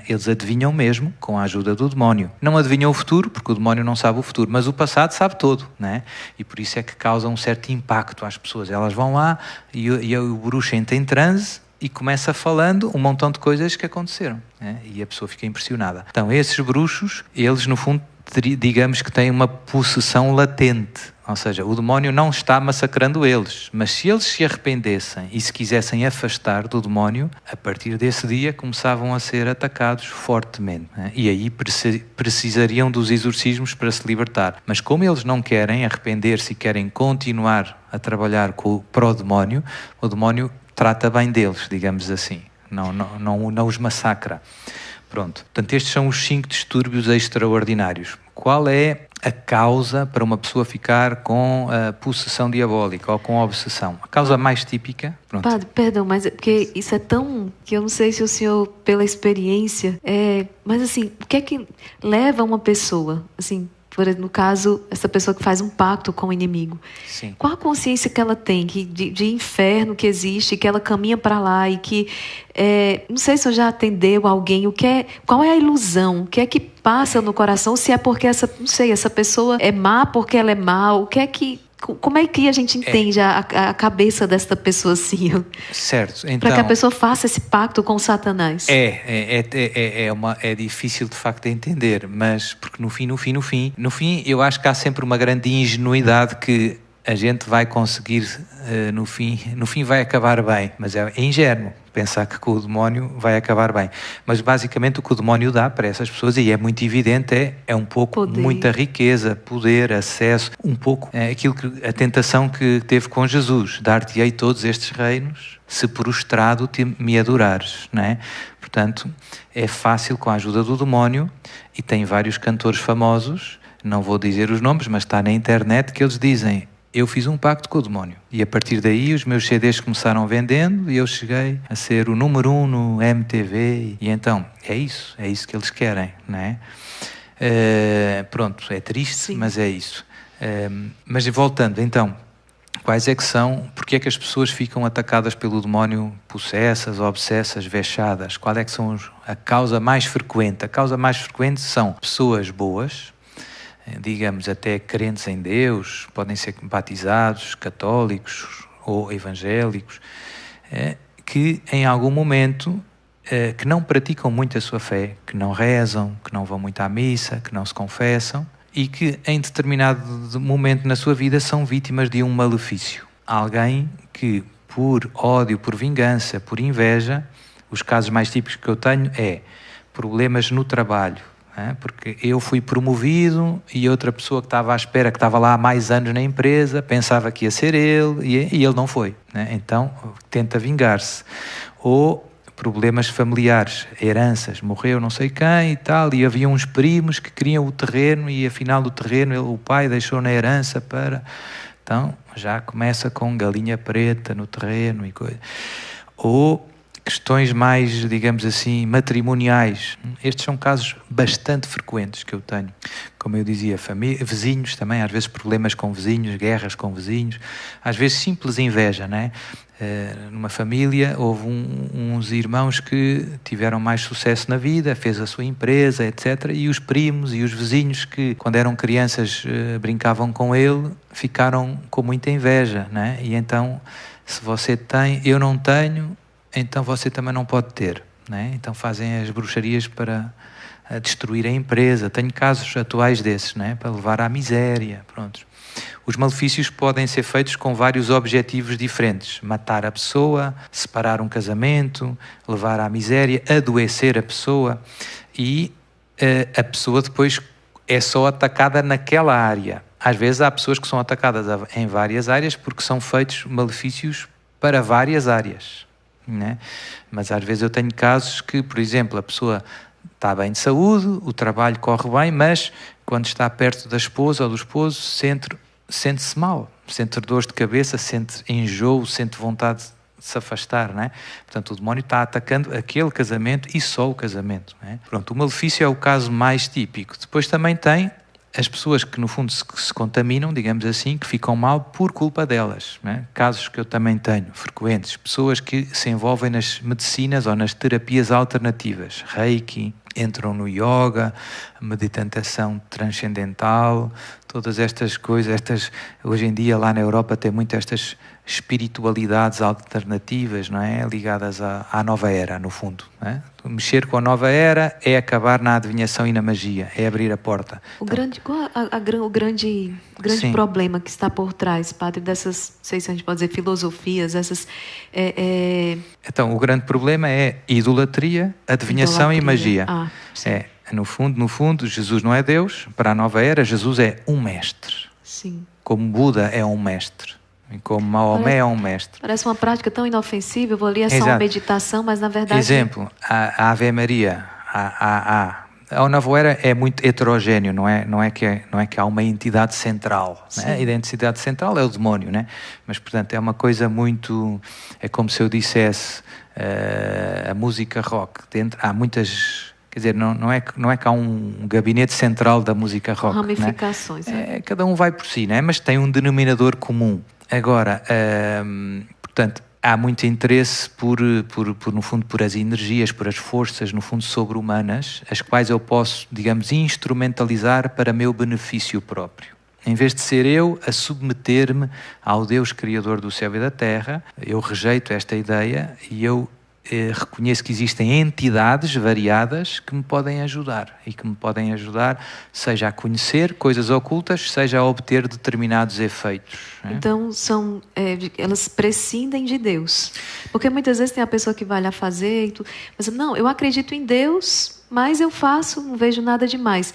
Eles adivinham mesmo com a ajuda do demónio. Não adivinham o futuro, porque o demónio não sabe o futuro, mas o passado sabe todo, né? E por isso é que causa um certo impacto às pessoas. Elas vão lá e o bruxo entra em transe e começa falando um montão de coisas que aconteceram, né? E a pessoa fica impressionada. Então, esses bruxos, eles no fundo, digamos que têm uma possessão latente, ou seja, o demónio não está massacrando eles, mas se eles se arrependessem e se quisessem afastar do demónio, a partir desse dia começavam a ser atacados fortemente, né? E aí precisariam dos exorcismos para se libertar. Mas como eles não querem arrepender-se e querem continuar a trabalhar para o demónio trata bem deles, digamos assim, não os massacra. Pronto. Portanto, estes são os 5 distúrbios extraordinários. Qual é a causa para uma pessoa ficar com a possessão diabólica ou com a obsessão? A causa mais típica... Pronto. Padre, perdão, mas é porque isso é tão... que eu não sei se o senhor, pela experiência... mas assim, o que é que leva uma pessoa, assim... no caso, essa pessoa que faz um pacto com o inimigo. Sim. Qual a consciência que ela tem de inferno que existe, que ela caminha para lá e que... não sei se eu já atendeu alguém, qual é a ilusão? O que é que passa no coração? Se é porque essa pessoa é má porque ela é má? Como é que a gente entende a cabeça desta pessoa assim? Certo. Então, para que a pessoa faça esse pacto com Satanás. É difícil de facto de entender, mas porque no fim, eu acho que há sempre uma grande ingenuidade que a gente vai conseguir, no fim vai acabar bem, mas é ingênuo pensar que com o demónio vai acabar bem. Mas basicamente o que o demónio dá para essas pessoas, e é muito evidente, é um pouco poder. Muita riqueza, poder, acesso, um pouco a tentação que teve com Jesus: dar-te-ei todos estes reinos, se prostrado me adorares, não é? Portanto, é fácil com a ajuda do demónio, e tem vários cantores famosos, não vou dizer os nomes, mas está na internet, que eles dizem: eu fiz um pacto com o demónio. E a partir daí os meus CDs começaram vendendo e eu cheguei a ser o número 1 no MTV. E então, é isso que eles querem, não é? Pronto, é triste, sim, mas é isso. Mas voltando, então, quais é que são, porque é que as pessoas ficam atacadas pelo demónio, possessas, obsessas, vexadas? Qual é que são a causa mais frequente? A causa mais frequente são pessoas boas, digamos até crentes em Deus, podem ser batizados, católicos ou evangélicos, que em algum momento que não praticam muito a sua fé, que não rezam, que não vão muito à missa, que não se confessam e que em determinado momento na sua vida são vítimas de um malefício. Alguém que por ódio, por vingança, por inveja, os casos mais típicos que eu tenho é problemas no trabalho, porque eu fui promovido e outra pessoa que estava à espera, que estava lá há mais anos na empresa, pensava que ia ser ele e ele não foi, então tenta vingar-se. Ou problemas familiares, heranças, morreu não sei quem e tal, e havia uns primos que queriam o terreno e afinal o terreno o pai deixou na herança para... Então já começa com galinha preta no terreno e coisa. Ou questões mais, digamos assim, matrimoniais. Estes são casos bastante frequentes que eu tenho. Como eu dizia, vizinhos também, às vezes problemas com vizinhos, guerras com vizinhos, às vezes simples inveja, não é? Numa família houve uns irmãos que tiveram mais sucesso na vida, fez a sua empresa, etc. E os primos e os vizinhos que, quando eram crianças, brincavam com ele, ficaram com muita inveja, não é? E então, se você tem, eu não tenho, então você também não pode ter, né? Então fazem as bruxarias para destruir a empresa. Tenho casos atuais desses, né? Para levar à miséria. Pronto. Os malefícios podem ser feitos com vários objetivos diferentes. Matar a pessoa, separar um casamento, levar à miséria, adoecer a pessoa, e a pessoa depois é só atacada naquela área. Às vezes há pessoas que são atacadas em várias áreas porque são feitos malefícios para várias áreas, né? Mas às vezes eu tenho casos que, por exemplo, a pessoa está bem de saúde, o trabalho corre bem, mas quando está perto da esposa ou do esposo sente-se mal, sente dores de cabeça, sente enjoo, sente vontade de se afastar, não é? Portanto, o demónio está atacando aquele casamento e só o casamento, não é? Pronto, o malefício é o caso mais típico. Depois também tem as pessoas que, no fundo, se contaminam, digamos assim, que ficam mal por culpa delas, não é? Casos que eu também tenho, frequentes. Pessoas que se envolvem nas medicinas ou nas terapias alternativas. Reiki, entram no yoga, meditação transcendental, todas estas coisas. Hoje em dia, lá na Europa, tem muito estas espiritualidades alternativas, não é? Ligadas à nova era, no fundo, não é? Mexer com a nova era é acabar na adivinhação e na magia, é abrir a porta. O grande problema que está por trás, padre, dessas, não sei se a gente pode dizer, filosofias, essas... Então, o grande problema é idolatria, adivinhação e magia. No fundo, Jesus não é Deus. Para a nova era, Jesus é um mestre. Sim. Como Buda é um mestre. E como Maomé é um mestre. Parece uma prática tão inofensiva. Eu vou ali, é só uma meditação, mas na verdade... Exemplo, a Ave Maria, a nova era é muito heterogéneo, não é que há uma entidade central, né? A identidade central é o demónio, né? Mas, portanto, é uma coisa muito... É como se eu dissesse a música rock. Dentro, há muitas... Quer dizer, não é que há um gabinete central da música rock. Ramificações. Né? Cada um vai por si, né? Mas tem um denominador comum. Agora, portanto, há muito interesse no fundo, por as energias, por as forças, no fundo, sobre-humanas, as quais eu posso, digamos, instrumentalizar para meu benefício próprio. Em vez de ser eu a submeter-me ao Deus Criador do céu e da terra, eu rejeito esta ideia e eu reconheço que existem entidades variadas que me podem ajudar e que me podem ajudar, seja a conhecer coisas ocultas, seja a obter determinados efeitos. Então, elas prescindem de Deus. Porque muitas vezes tem a pessoa que vai lá fazer e tudo, mas não, eu acredito em Deus, mas eu faço, não vejo nada demais.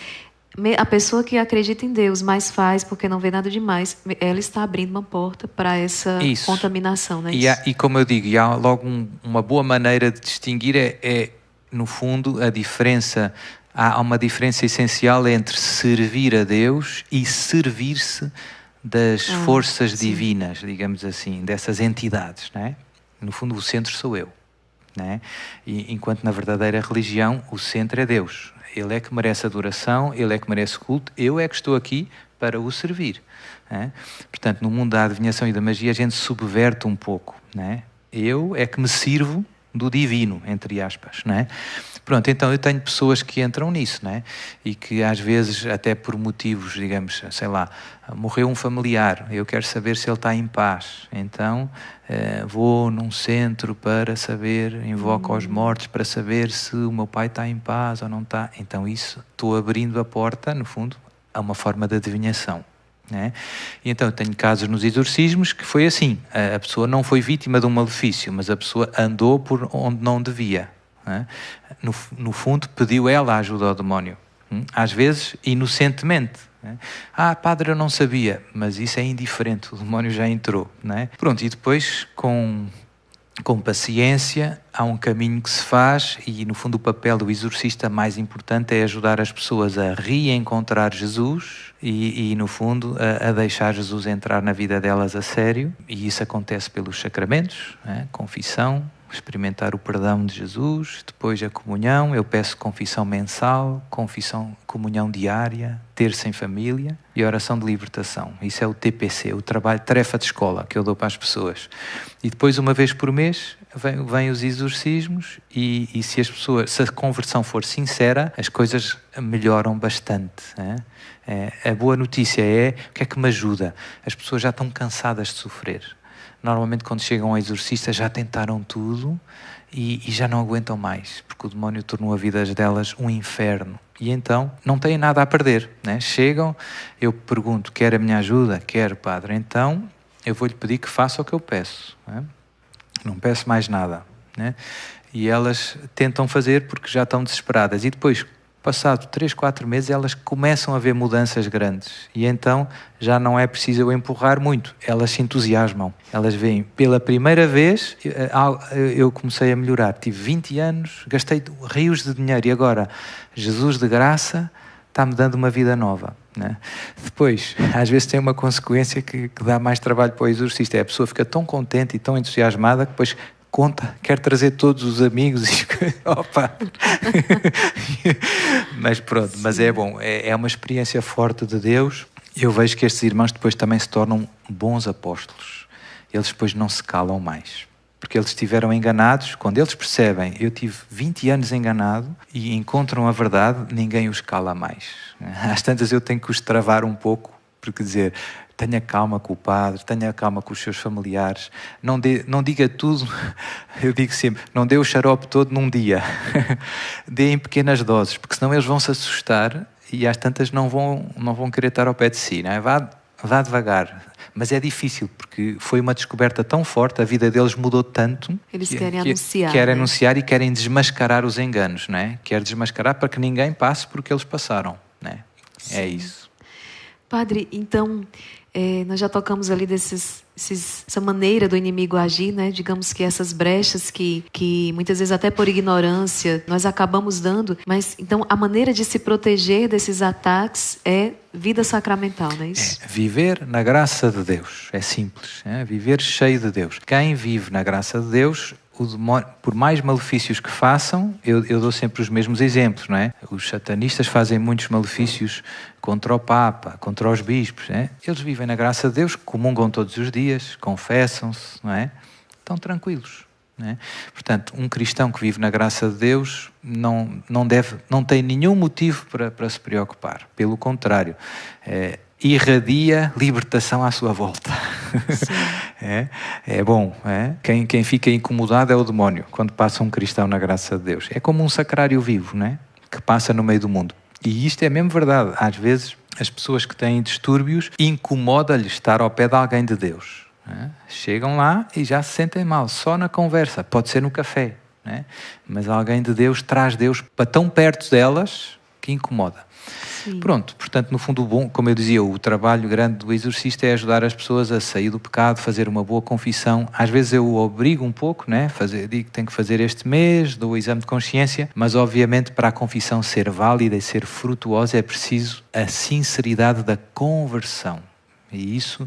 A pessoa que acredita em Deus, mas faz porque não vê nada demais, ela está abrindo uma porta para essa contaminação, né? E como eu digo, há logo uma boa maneira de distinguir no fundo, a diferença. Há uma diferença essencial entre servir a Deus e servir-se das forças divinas, digamos assim, dessas entidades, não é? No fundo, o centro sou eu, não é? E, enquanto na verdadeira religião, o centro é Deus. Ele é que merece adoração, ele é que merece culto, eu é que estou aqui para o servir. Né? Portanto, no mundo da adivinhação e da magia, a gente subverte um pouco. Né? Eu é que me sirvo do divino, entre aspas. Né? Pronto, então eu tenho pessoas que entram nisso, né? E que às vezes, até por motivos, digamos, sei lá, morreu um familiar, eu quero saber se ele está em paz, então vou num centro para saber, invoco aos mortos para saber se o meu pai está em paz ou não está. Então isso, estou abrindo a porta, no fundo, a uma forma de adivinhação. Né? E então eu tenho casos nos exorcismos que foi assim, a pessoa não foi vítima de um malefício, mas a pessoa andou por onde não devia. Né? No fundo pediu ela a ajuda ao demónio, às vezes inocentemente. Né? Padre, eu não sabia, mas isso é indiferente, o demónio já entrou. Né? Pronto, e depois com paciência há um caminho que se faz e no fundo o papel do exorcista mais importante é ajudar as pessoas a reencontrar Jesus e no fundo a deixar Jesus entrar na vida delas a sério, e isso acontece pelos sacramentos, né? Confissão, experimentar o perdão de Jesus, depois a comunhão, eu peço confissão mensal, comunhão diária, terça em família e oração de libertação. Isso é o TPC, o trabalho, tarefa de escola que eu dou para as pessoas. E depois, uma vez por mês, vêm os exorcismos e se a conversão for sincera, as coisas melhoram bastante. Né? A boa notícia é, o que é que me ajuda? As pessoas já estão cansadas de sofrer. Normalmente, quando chegam ao exorcista, já tentaram tudo e já não aguentam mais, porque o demónio tornou a vida delas um inferno. E então não têm nada a perder, né? Chegam, eu pergunto, quer a minha ajuda? Quero, padre. Então eu vou-lhe pedir que faça o que eu peço, né? Não peço mais nada, né? E elas tentam fazer porque já estão desesperadas. E depois, passado 3, 4 meses, elas começam a ver mudanças grandes. E então já não é preciso eu empurrar muito. Elas se entusiasmam. Elas veem, pela primeira vez, eu comecei a melhorar. Tive 20 anos, gastei rios de dinheiro. E agora, Jesus de graça está-me dando uma vida nova, né? Depois, às vezes tem uma consequência que dá mais trabalho para o exorcista. A pessoa fica tão contente e tão entusiasmada que depois conta, quer trazer todos os amigos e opa! Mas pronto, mas é bom, é uma experiência forte de Deus. Eu vejo que estes irmãos depois também se tornam bons apóstolos. Eles depois não se calam mais, porque eles estiveram enganados. Quando eles percebem, eu tive 20 anos enganado, e encontram a verdade, ninguém os cala mais. Às tantas eu tenho que os travar um pouco, porque dizer, tenha calma com o padre, tenha calma com os seus familiares, não diga tudo, eu digo sempre, não dê o xarope todo num dia, dê em pequenas doses, porque senão eles vão se assustar e às tantas não vão querer estar ao pé de si, não é? Vá devagar. Mas é difícil, porque foi uma descoberta tão forte, a vida deles mudou tanto. Eles querem anunciar. Querem anunciar e querem desmascarar os enganos, não é? Querem desmascarar para que ninguém passe por que eles passaram, não é? Sim. É isso. Padre, então, nós já tocamos ali essa maneira do inimigo agir, né? Digamos que essas brechas que muitas vezes até por ignorância nós acabamos dando, mas então a maneira de se proteger desses ataques é vida sacramental, não é isso? Viver na graça de Deus, é simples, viver cheio de Deus. Quem vive na graça de Deus, o demónio, por mais malefícios que façam, eu dou sempre os mesmos exemplos, não é? Os satanistas fazem muitos malefícios contra o Papa, contra os bispos, não é? Eles vivem na graça de Deus, comungam todos os dias, confessam-se, não é? Estão tranquilos, não é? Portanto, um cristão que vive na graça de Deus não tem nenhum motivo para se preocupar. Pelo contrário, irradia libertação à sua volta. É bom. Quem fica incomodado é o demónio quando passa um cristão na graça de Deus. É como um sacrário vivo, não é? Que passa no meio do mundo. E isto é mesmo verdade. Às vezes as pessoas que têm distúrbios incomoda-lhes estar ao pé de alguém de Deus. Chegam lá e já se sentem mal, só na conversa. Pode ser no café, mas alguém de Deus traz Deus para tão perto delas que incomoda. Sim. Pronto, portanto, no fundo, bom, como eu dizia, o trabalho grande do exorcista é ajudar as pessoas a sair do pecado, fazer uma boa confissão. Às vezes eu obrigo um pouco, digo que tenho que fazer este mês, dou o exame de consciência, mas obviamente para a confissão ser válida e ser frutuosa é preciso a sinceridade da conversão. E isso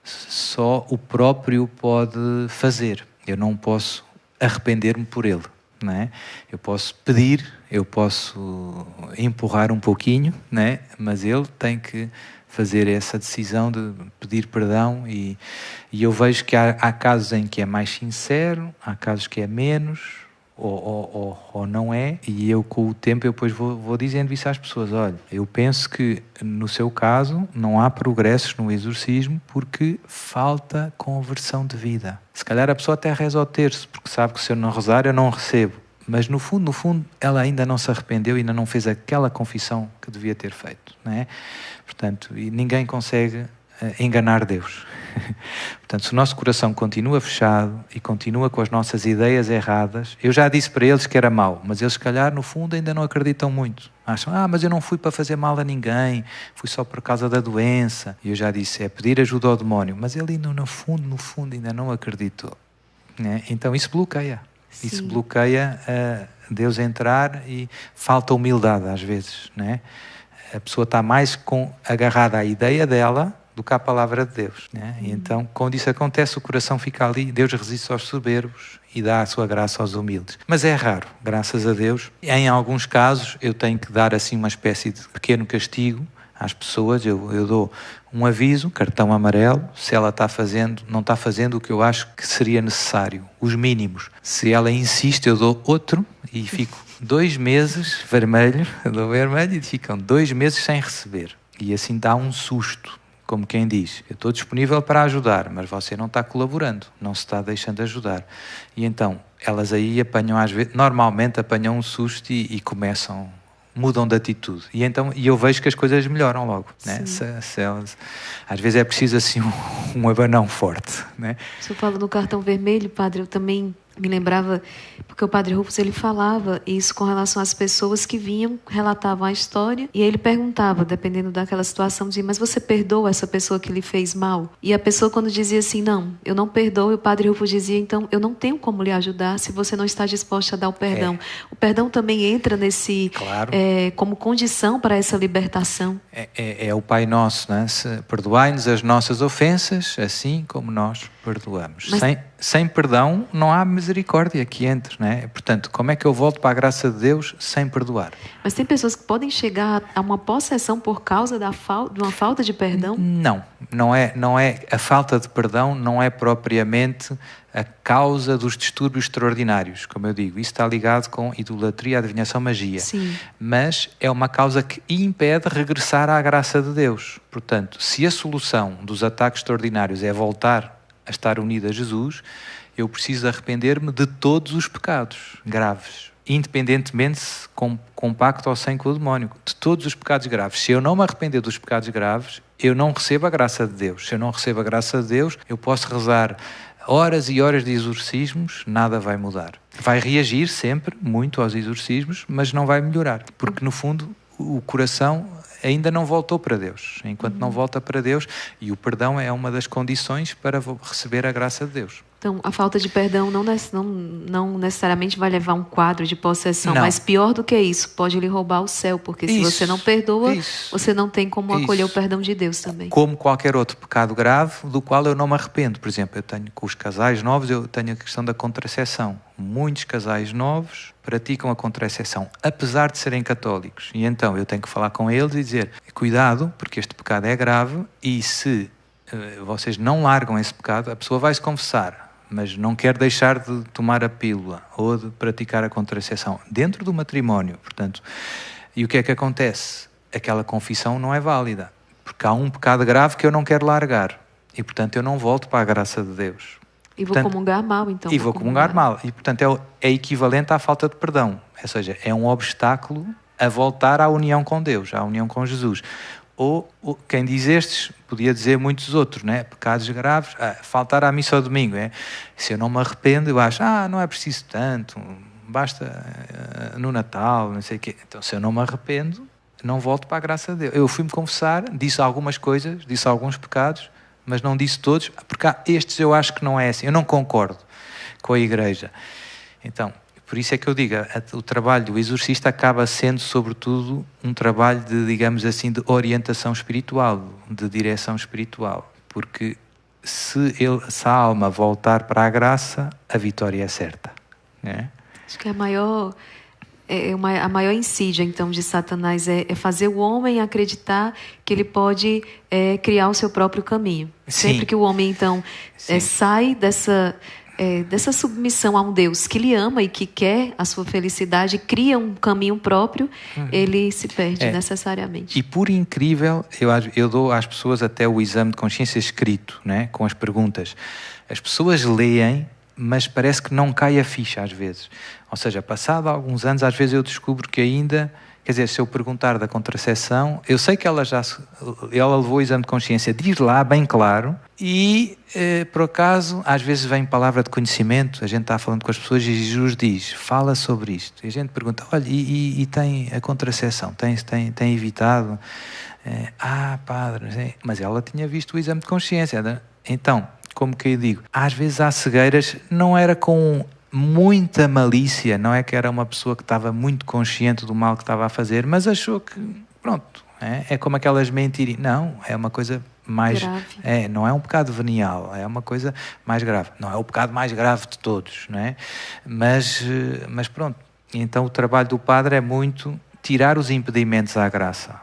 só o próprio pode fazer. Eu não posso arrepender-me por ele. Não é? Eu posso pedir, eu posso empurrar um pouquinho, não é? Mas ele tem que fazer essa decisão de pedir perdão e eu vejo que há casos em que é mais sincero, há casos que é menos ou não é, e eu com o tempo eu depois vou dizendo isso às pessoas. Olha, eu penso que no seu caso não há progressos no exorcismo porque falta conversão de vida. Se calhar a pessoa até reza ao terço, porque sabe que se eu não rezar eu não recebo, mas no fundo ela ainda não se arrependeu, ainda não fez aquela confissão que devia ter feito, não é? Portanto, e ninguém consegue enganar Deus. Portanto, se o nosso coração continua fechado e continua com as nossas ideias erradas, eu já disse para eles que era mau, mas eles se calhar no fundo ainda não acreditam muito. Acham, mas eu não fui para fazer mal a ninguém, fui só por causa da doença. E eu já disse, é pedir ajuda ao demónio, mas ele no fundo ainda não acreditou, né? Então isso bloqueia. Sim. Isso bloqueia Deus entrar e falta humildade às vezes, né? A pessoa está mais agarrada à ideia dela do que à palavra de Deus, né? E então, quando isso acontece, o coração fica ali, Deus resiste aos soberbos e dá a sua graça aos humildes. Mas é raro, graças a Deus. Em alguns casos, eu tenho que dar assim uma espécie de pequeno castigo às pessoas. Eu dou um aviso, cartão amarelo, se ela não está fazendo o que eu acho que seria necessário, os mínimos. Se ela insiste, eu dou outro e fico 2 meses vermelho, eu dou vermelho e ficam 2 meses sem receber. E assim dá um susto. como quem diz, eu estou disponível para ajudar, mas você não está colaborando, não se está deixando ajudar. E então, elas aí apanham, às vezes, normalmente apanham um susto e começam, mudam de atitude. E eu vejo que as coisas melhoram logo. Né? Às vezes é preciso assim um abanão forte. Né? O senhor fala no cartão vermelho, padre, eu também me lembrava, porque o padre Rufus, ele falava isso com relação às pessoas que vinham, relatavam a história, e aí ele perguntava, dependendo daquela situação, dizia, mas você perdoa essa pessoa que lhe fez mal? E a pessoa, quando dizia assim, não, eu não perdoo, e o padre Rufus dizia, então, eu não tenho como lhe ajudar se você não está disposta a dar o perdão. O perdão também entra nesse, claro. Como condição para essa libertação. É o Pai Nosso, né? Perdoai-nos as nossas ofensas, assim como nós perdoamos. Sem perdão não há misericórdia que entre, né? Portanto, como é que eu volto para a graça de Deus sem perdoar? Mas tem pessoas que podem chegar a uma possessão por causa de uma falta de perdão? Não é a falta de perdão não é propriamente a causa dos distúrbios extraordinários, como eu digo. Isso está ligado com idolatria, adivinhação, magia. Sim. Mas é uma causa que impede regressar à graça de Deus. Portanto, se a solução dos ataques extraordinários é voltar a estar unido a Jesus, eu preciso arrepender-me de todos os pecados graves, independentemente se com pacto ou sem com o demónio, de todos os pecados graves. Se eu não me arrepender dos pecados graves, eu não recebo a graça de Deus. Se eu não recebo a graça de Deus, eu posso rezar horas e horas de exorcismos, nada vai mudar. Vai reagir sempre muito aos exorcismos, mas não vai melhorar, porque no fundo o coração ainda não voltou para Deus. Enquanto não volta para Deus, e o perdão é uma das condições para receber a graça de Deus. Então, a falta de perdão não necessariamente vai levar a um quadro de possessão, não. Mas pior do que isso, pode lhe roubar o céu, porque se você não perdoa, você não tem como acolher o perdão de Deus também. Como qualquer outro pecado grave do qual eu não me arrependo. Por exemplo, eu tenho com os casais novos, eu tenho a questão da contracepção. Muitos casais novos praticam a contracepção, apesar de serem católicos. E então eu tenho que falar com eles e dizer, cuidado, porque este pecado é grave e se vocês não largam esse pecado, a pessoa vai se confessar, mas não quer deixar de tomar a pílula ou de praticar a contracepção dentro do matrimónio, portanto. E o que é que acontece? Aquela confissão não é válida, porque há um pecado grave que eu não quero largar e, portanto, eu não volto para a graça de Deus. E vou comungar mal, então. E vou comungar mal. E, portanto, é equivalente à falta de perdão. Ou seja, é um obstáculo a voltar à união com Deus, à união com Jesus. Ou quem diz estes, podia dizer muitos outros, né? Pecados graves, faltar à missa ao domingo. Se eu não me arrependo, eu acho, não é preciso tanto, basta no Natal, não sei o quê. Então, se eu não me arrependo, não volto para a graça de Deus. Eu fui-me confessar, disse algumas coisas, disse alguns pecados, mas não disse todos, porque estes eu acho que não é assim. Eu não concordo com a Igreja. Então, por isso é que eu digo, o trabalho do exorcista acaba sendo, sobretudo, um trabalho de, digamos assim, de orientação espiritual, de direção espiritual. Porque se a alma voltar para a graça, a vitória é certa. Né? Acho que a maior insídia, então, de Satanás é fazer o homem acreditar que ele pode criar o seu próprio caminho. Sim. Sempre que o homem, então, sai dessa submissão a um Deus que lhe ama e que quer a sua felicidade, cria um caminho próprio, ele se perde necessariamente. E por incrível, eu dou às pessoas até o exame de consciência escrito, né, com as perguntas. As pessoas leem, mas parece que não cai a ficha às vezes. Ou seja, passado alguns anos, às vezes eu descubro que ainda... Quer dizer, se eu perguntar da contracepção, eu sei que ela levou o exame de consciência, diz lá bem claro, e por acaso, às vezes vem palavra de conhecimento, a gente está falando com as pessoas e Jesus diz, fala sobre isto. E a gente pergunta, olha, e tem a contracepção, tem evitado? Padre, mas ela tinha visto o exame de consciência. Então, como que eu digo, às vezes há cegueiras, não era com muita malícia, não é que era uma pessoa que estava muito consciente do mal que estava a fazer, mas achou que, pronto, é como aquelas mentiras. Não, é uma coisa mais... grave. Não é um pecado venial, é uma coisa mais grave. Não é o pecado mais grave de todos, não é? Mas pronto, então o trabalho do padre é muito tirar os impedimentos à graça,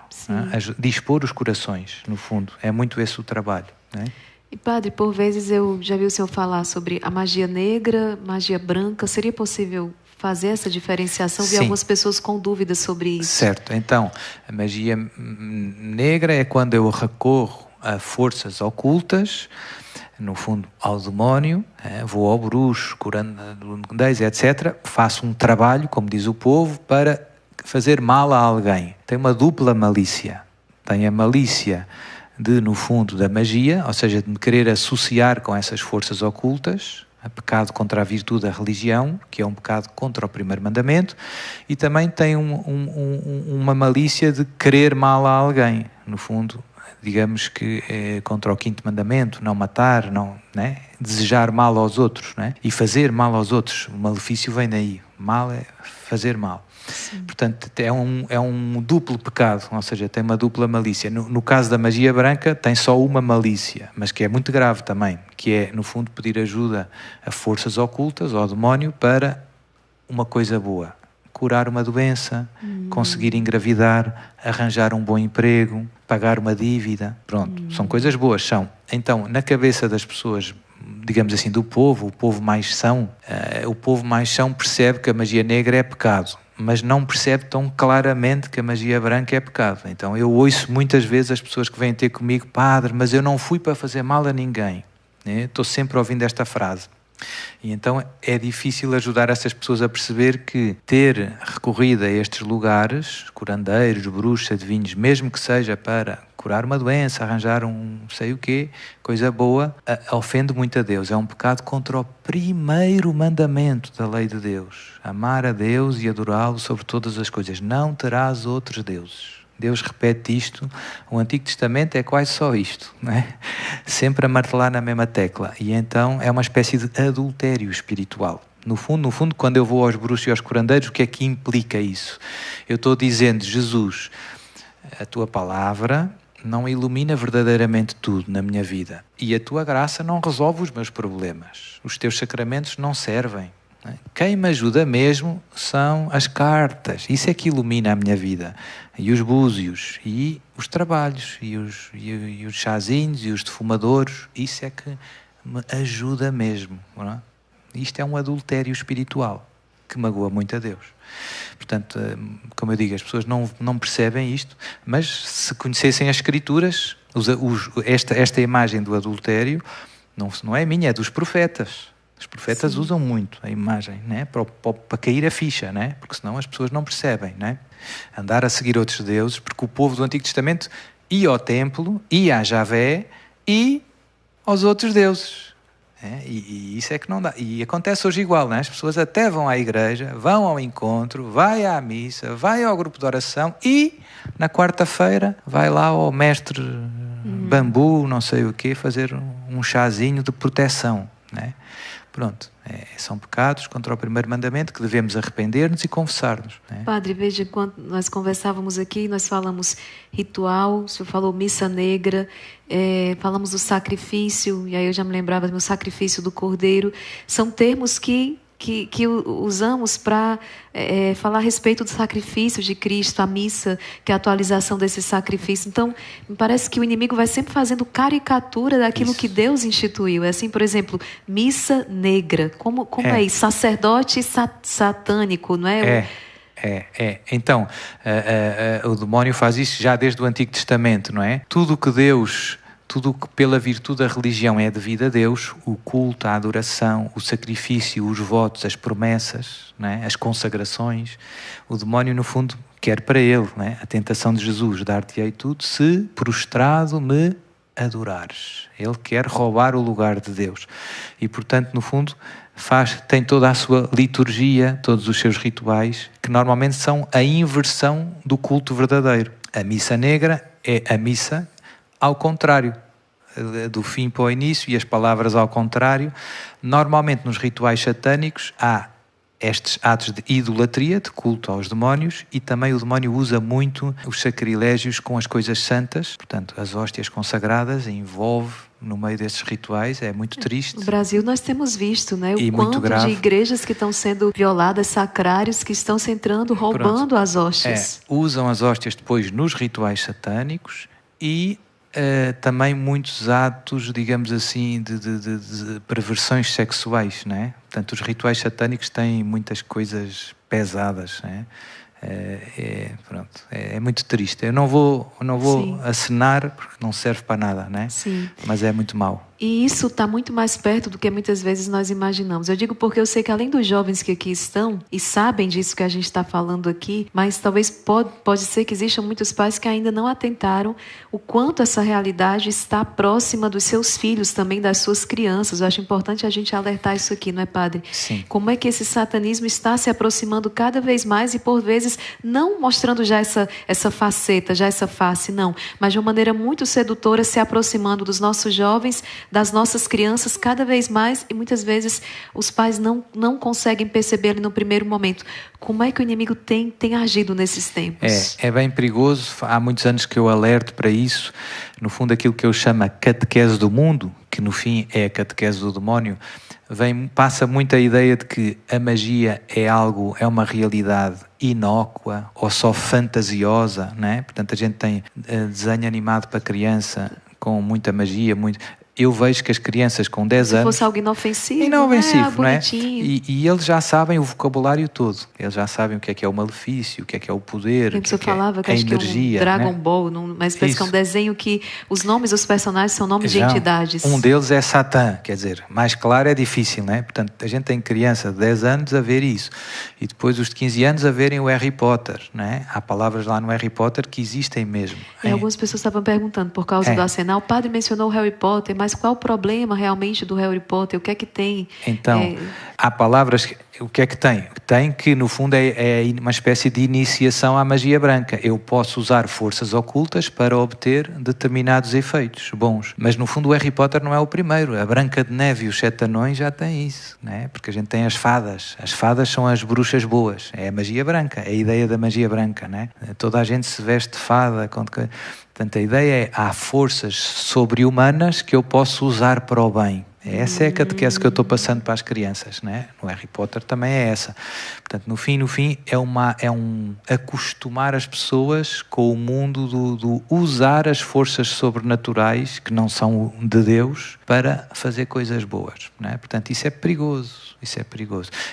dispor os corações, no fundo, é muito esse o trabalho, não é? E padre, por vezes eu já vi o senhor falar sobre a magia negra, magia branca. Seria possível fazer essa diferenciação? Vi algumas pessoas com dúvidas sobre isso. Certo. Então, a magia negra é quando eu recorro a forças ocultas, no fundo ao demónio, vou ao bruxo, curandeiros, etc. Faço um trabalho, como diz o povo, para fazer mal a alguém. Tem uma dupla malícia. Tem a malícia no fundo, da magia, ou seja, de me querer associar com essas forças ocultas, a pecado contra a virtude da religião, que é um pecado contra o primeiro mandamento, e também tem uma malícia de querer mal a alguém, no fundo, digamos que é contra o quinto mandamento, não matar, não, né? Desejar mal aos outros, né? E fazer mal aos outros. O malefício vem daí. Mal é fazer mal. Sim. Portanto, é um duplo pecado, ou seja, tem uma dupla malícia. No caso da magia branca, tem só uma malícia, mas que é muito grave também, que é, no fundo, pedir ajuda a forças ocultas, ao demónio, para uma coisa boa. Curar uma doença, conseguir engravidar, arranjar um bom emprego, pagar uma dívida. Pronto, são coisas boas, são. Então, na cabeça das pessoas, digamos assim, do povo, o povo mais são percebe que a magia negra é pecado, mas não percebe tão claramente que a magia branca é pecado. Então eu ouço muitas vezes as pessoas que vêm ter comigo: padre, mas eu não fui para fazer mal a ninguém. Estou sempre ouvindo esta frase. E então é difícil ajudar essas pessoas a perceber que ter recorrido a estes lugares, curandeiros, bruxos, adivinhos, mesmo que seja para curar uma doença, arranjar um sei o quê, coisa boa, ofende muito a Deus. É um pecado contra o primeiro mandamento da lei de Deus. Amar a Deus e adorá-lo sobre todas as coisas. Não terás outros deuses. Deus repete isto. O Antigo Testamento é quase só isto, não é? Sempre a martelar na mesma tecla. E então é uma espécie de adultério espiritual. No fundo, quando eu vou aos bruxos e aos curandeiros, o que é que implica isso? Eu estou dizendo: Jesus, a tua palavra não ilumina verdadeiramente tudo na minha vida. E a tua graça não resolve os meus problemas. Os teus sacramentos não servem. Quem me ajuda mesmo são as cartas. Isso é que ilumina a minha vida. E os búzios, e os trabalhos, e os chazinhos, e os defumadores. Isso é que me ajuda mesmo. Não é? Isto é um adultério espiritual que magoa muito a Deus. Portanto, como eu digo, as pessoas não percebem isto, mas se conhecessem as Escrituras, esta imagem do adultério não é minha, é dos profetas. Os profetas Sim. usam muito a imagem, né? para cair a ficha, né? Porque senão as pessoas não percebem. Né? Andar a seguir outros deuses, porque o povo do Antigo Testamento ia ao templo, ia a Javé e aos outros deuses. Né? E isso é que não dá. E acontece hoje igual, né? As pessoas até vão à igreja, vão ao encontro, vai à missa, vai ao grupo de oração e na quarta-feira vai lá ao mestre bambu, não sei o quê, fazer um chazinho de proteção. Né? Pronto, são pecados contra o primeiro mandamento que devemos arrepender-nos e confessar-nos. Né? Padre, veja, quando nós conversávamos aqui, nós falamos ritual, o senhor falou missa negra, falamos do sacrifício, e aí eu já me lembrava do meu sacrifício do cordeiro. São termos que usamos para falar a respeito do sacrifício de Cristo, a missa, que é a atualização desse sacrifício. Então, me parece que o inimigo vai sempre fazendo caricatura daquilo que Deus instituiu. É assim, por exemplo, missa negra. Como é isso? Sacerdote satânico, não é? Então, o demónio faz isso já desde o Antigo Testamento, não é? Tudo que pela virtude da religião é devido a Deus, o culto, a adoração, o sacrifício, os votos, as promessas, não é? As consagrações, o demónio no fundo quer para ele, não é? A tentação de Jesus: dar-te-ei tudo se prostrado me adorares. Ele quer roubar o lugar de Deus e portanto no fundo tem toda a sua liturgia, todos os seus rituais, que normalmente são a inversão do culto verdadeiro. A missa negra é a missa ao contrário, do fim para o início, e as palavras ao contrário. Normalmente nos rituais satânicos há estes atos de idolatria, de culto aos demónios, e também o demónio usa muito os sacrilégios com as coisas santas, portanto as hóstias consagradas, envolve no meio desses rituais. É muito triste. No Brasil nós temos visto, né, o quanto de igrejas que estão sendo violadas, sacrários que estão se entrando, roubando as hóstias. Usam as hóstias depois nos rituais satânicos e também muitos atos, digamos assim, de perversões sexuais, não é? Portanto, os rituais satânicos têm muitas coisas pesadas, não é? Pronto, é muito triste. Eu não vou Sim. acenar porque não serve para nada, né? Sim. Mas é muito mau. E isso está muito mais perto do que muitas vezes nós imaginamos. Eu digo porque eu sei que além dos jovens que aqui estão e sabem disso que a gente está falando aqui, mas talvez pode ser que existam muitos pais que ainda não atentaram o quanto essa realidade está próxima dos seus filhos, também das suas crianças. Eu acho importante a gente alertar isso aqui, não é, padre? Sim. Como é que esse satanismo está se aproximando cada vez mais e por vezes não mostrando já essa faceta, já essa face, não, mas de uma maneira muito sedutora se aproximando dos nossos jovens, das nossas crianças cada vez mais, e muitas vezes os pais não conseguem perceber ali no primeiro momento. Como é que o inimigo tem agido nesses tempos? É bem perigoso. Há muitos anos que eu alerto para isso. No fundo, aquilo que eu chamo a catequese do mundo, que no fim é a catequese do demónio, passa muito a ideia de que a magia é uma realidade inócua ou só fantasiosa, né? Portanto, a gente tem desenho animado para criança com muita magia, eu vejo que as crianças com 10 anos... Se fosse algo inofensivo, inofensivo, não é? Bonitinho. E eles já sabem o vocabulário todo. Eles já sabem o que é o malefício, o que é o poder, o que é falava que a acho energia. Que é um Dragon Ball, mas parece que é um desenho que os nomes dos personagens são nomes de entidades. Um deles é Satã, quer dizer, mais claro é difícil, não é? Portanto, a gente tem criança de 10 anos a ver isso. E depois os de 15 anos a verem o Harry Potter, não é? Há palavras lá no Harry Potter que existem mesmo. E algumas pessoas estavam perguntando, por causa do Arsenal, o padre mencionou o Harry Potter, mas qual o problema realmente do Harry Potter? O que é que tem? Então, há palavras... O que é que tem? Tem que, no fundo, é uma espécie de iniciação à magia branca. Eu posso usar forças ocultas para obter determinados efeitos bons. Mas, no fundo, o Harry Potter não é o primeiro. A Branca de Neve e os Sete Anões já têm isso, não é? Porque a gente tem as fadas. As fadas são as bruxas boas. É a magia branca. É a ideia da magia branca, não é? Toda a gente se veste de fada. Portanto, a ideia é há forças sobre-humanas que eu posso usar para o bem. Essa é a catequese que eu estou passando para as crianças, né? No Harry Potter também é essa. Portanto, no fim, é um acostumar as pessoas com o mundo do usar as forças sobrenaturais, que não são de Deus, para fazer coisas boas, né? Portanto, isso é perigoso.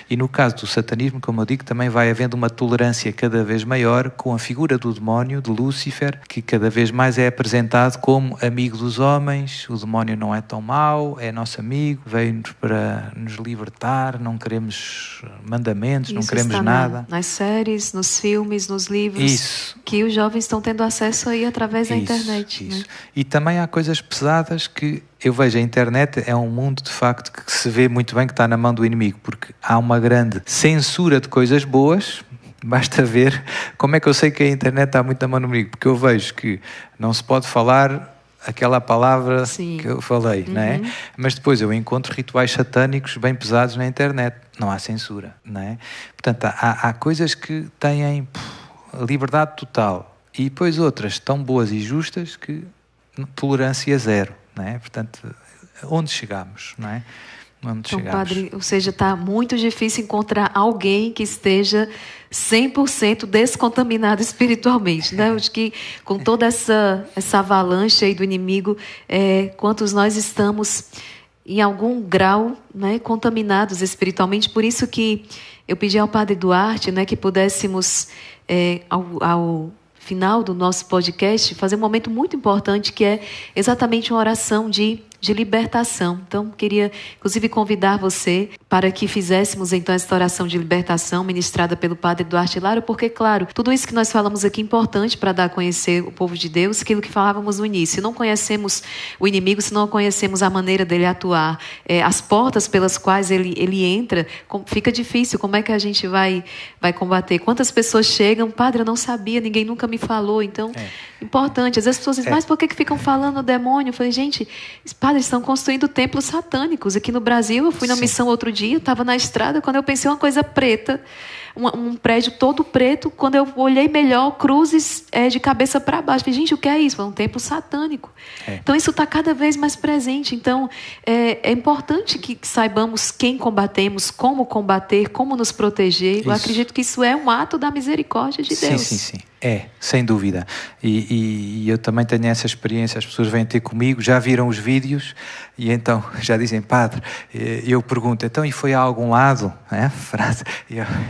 E no caso do satanismo, como eu digo, também vai havendo uma tolerância cada vez maior com a figura do demónio, de Lúcifer, que cada vez mais é apresentado como amigo dos homens. O demónio não é tão mau, é nosso amigo, veio-nos para nos libertar, não queremos mandamentos, não queremos nada. Nas séries, nos filmes, nos livros, que os jovens estão tendo acesso aí através da internet. Né? E também há coisas pesadas que eu vejo. A internet é um mundo, de facto, que se vê muito bem que está na mão do inimigo, porque há uma grande censura de coisas boas. Basta ver como é que eu sei que a internet está muito na mão do inimigo, porque eu vejo que não se pode falar aquela palavra que eu falei, não é? Mas depois eu encontro rituais satânicos bem pesados na internet. Não há censura, não é? Portanto, há coisas que têm liberdade total e depois outras tão boas e justas que tolerância zero, não é? Portanto, onde chegamos, não é? Então, padre, ou seja, está muito difícil encontrar alguém que esteja 100% descontaminado espiritualmente, né? Acho que com toda essa avalanche aí do inimigo, quantos nós estamos em algum grau, né, contaminados espiritualmente. Por isso que eu pedi ao padre Duarte, né, que pudéssemos, ao final do nosso podcast, fazer um momento muito importante, que é exatamente uma oração de libertação. Então, queria, inclusive, convidar você para que fizéssemos, então, esta oração de libertação ministrada pelo padre Duarte Hilário, porque, claro, tudo isso que nós falamos aqui é importante para dar a conhecer o povo de Deus, aquilo que falávamos no início. Se não conhecemos o inimigo, se não conhecemos a maneira dele atuar, as portas pelas quais ele entra, fica difícil. Como é que a gente vai combater? Quantas pessoas chegam, padre, eu não sabia, ninguém nunca me falou. Então, importante. Às vezes as pessoas dizem, mas por que ficam falando o demônio? Eu falei, gente, padres estão construindo templos satânicos. Aqui no Brasil, eu fui na missão outro dia, estava na estrada, quando eu pensei uma coisa preta, um prédio todo preto, quando eu olhei melhor, cruzes de cabeça para baixo. Falei, gente, o que é isso? É um templo satânico. Então, isso está cada vez mais presente. Então, é importante que saibamos quem combatemos, como combater, como nos proteger. Eu acredito que isso é um ato da misericórdia de Deus. Sim. Sem dúvida. E eu também tenho essa experiência, as pessoas vêm ter comigo, já viram os vídeos e então já dizem, padre, eu pergunto, então e foi a algum lado? Frase.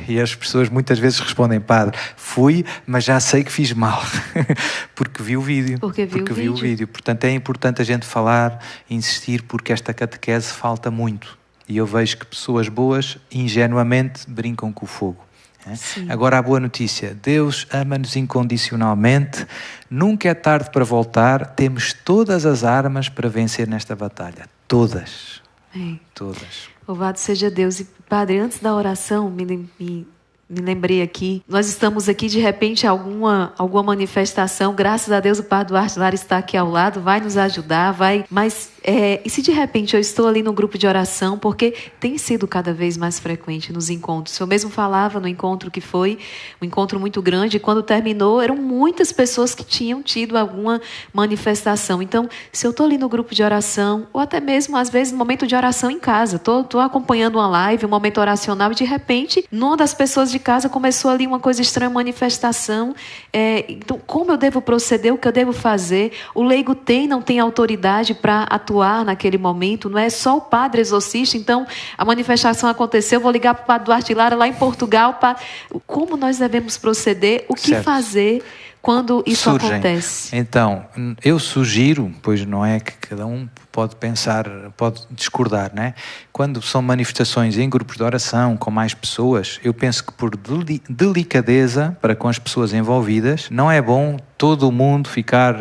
E as pessoas muitas vezes respondem, padre, fui, mas já sei que fiz mal, porque vi o vídeo. Porque vi o vídeo. Portanto, é importante a gente falar, insistir, porque esta catequese falta muito. E eu vejo que pessoas boas, ingenuamente, brincam com o fogo. Sim. Agora a boa notícia, Deus ama-nos incondicionalmente, nunca é tarde para voltar, temos todas as armas para vencer nesta batalha, todas. Louvado seja Deus. E padre, antes da oração, me lembrei aqui, nós estamos aqui, de repente, alguma manifestação, graças a Deus o padre Duarte Lara está aqui ao lado, vai nos ajudar, mas e se de repente eu estou ali no grupo de oração, porque tem sido cada vez mais frequente nos encontros, eu mesmo falava no encontro que foi um encontro muito grande, e quando terminou, eram muitas pessoas que tinham tido alguma manifestação. Então, se eu estou ali no grupo de oração, ou até mesmo, às vezes, no momento de oração em casa, estou acompanhando uma live, um momento oracional, e de repente, numa das pessoas de casa começou ali uma coisa estranha, manifestação. Então, como eu devo proceder, o que eu devo fazer? O leigo não tem autoridade para atuar naquele momento, não é só o padre exorcista. Então, a manifestação aconteceu, vou ligar para o padre Duarte Lara lá em Portugal. Como nós devemos proceder? O que fazer quando isso acontece? Então, eu sugiro, pois não é que cada um pode pensar, pode discordar, não é? Quando são manifestações em grupos de oração, com mais pessoas, eu penso que por delicadeza para com as pessoas envolvidas, não é bom todo o mundo ficar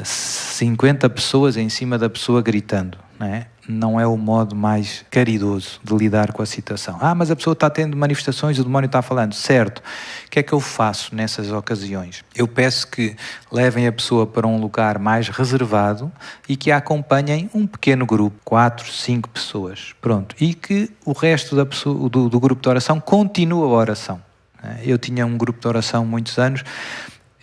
50 pessoas em cima da pessoa gritando, não é? Não é o modo mais caridoso de lidar com a situação. Mas a pessoa está tendo manifestações, o demónio está falando. Certo. O que é que eu faço nessas ocasiões? Eu peço que levem a pessoa para um lugar mais reservado e que a acompanhem um pequeno grupo, 4, 5 pessoas. Pronto. E que o resto da pessoa, do grupo de oração continue a oração. Eu tinha um grupo de oração muitos anos,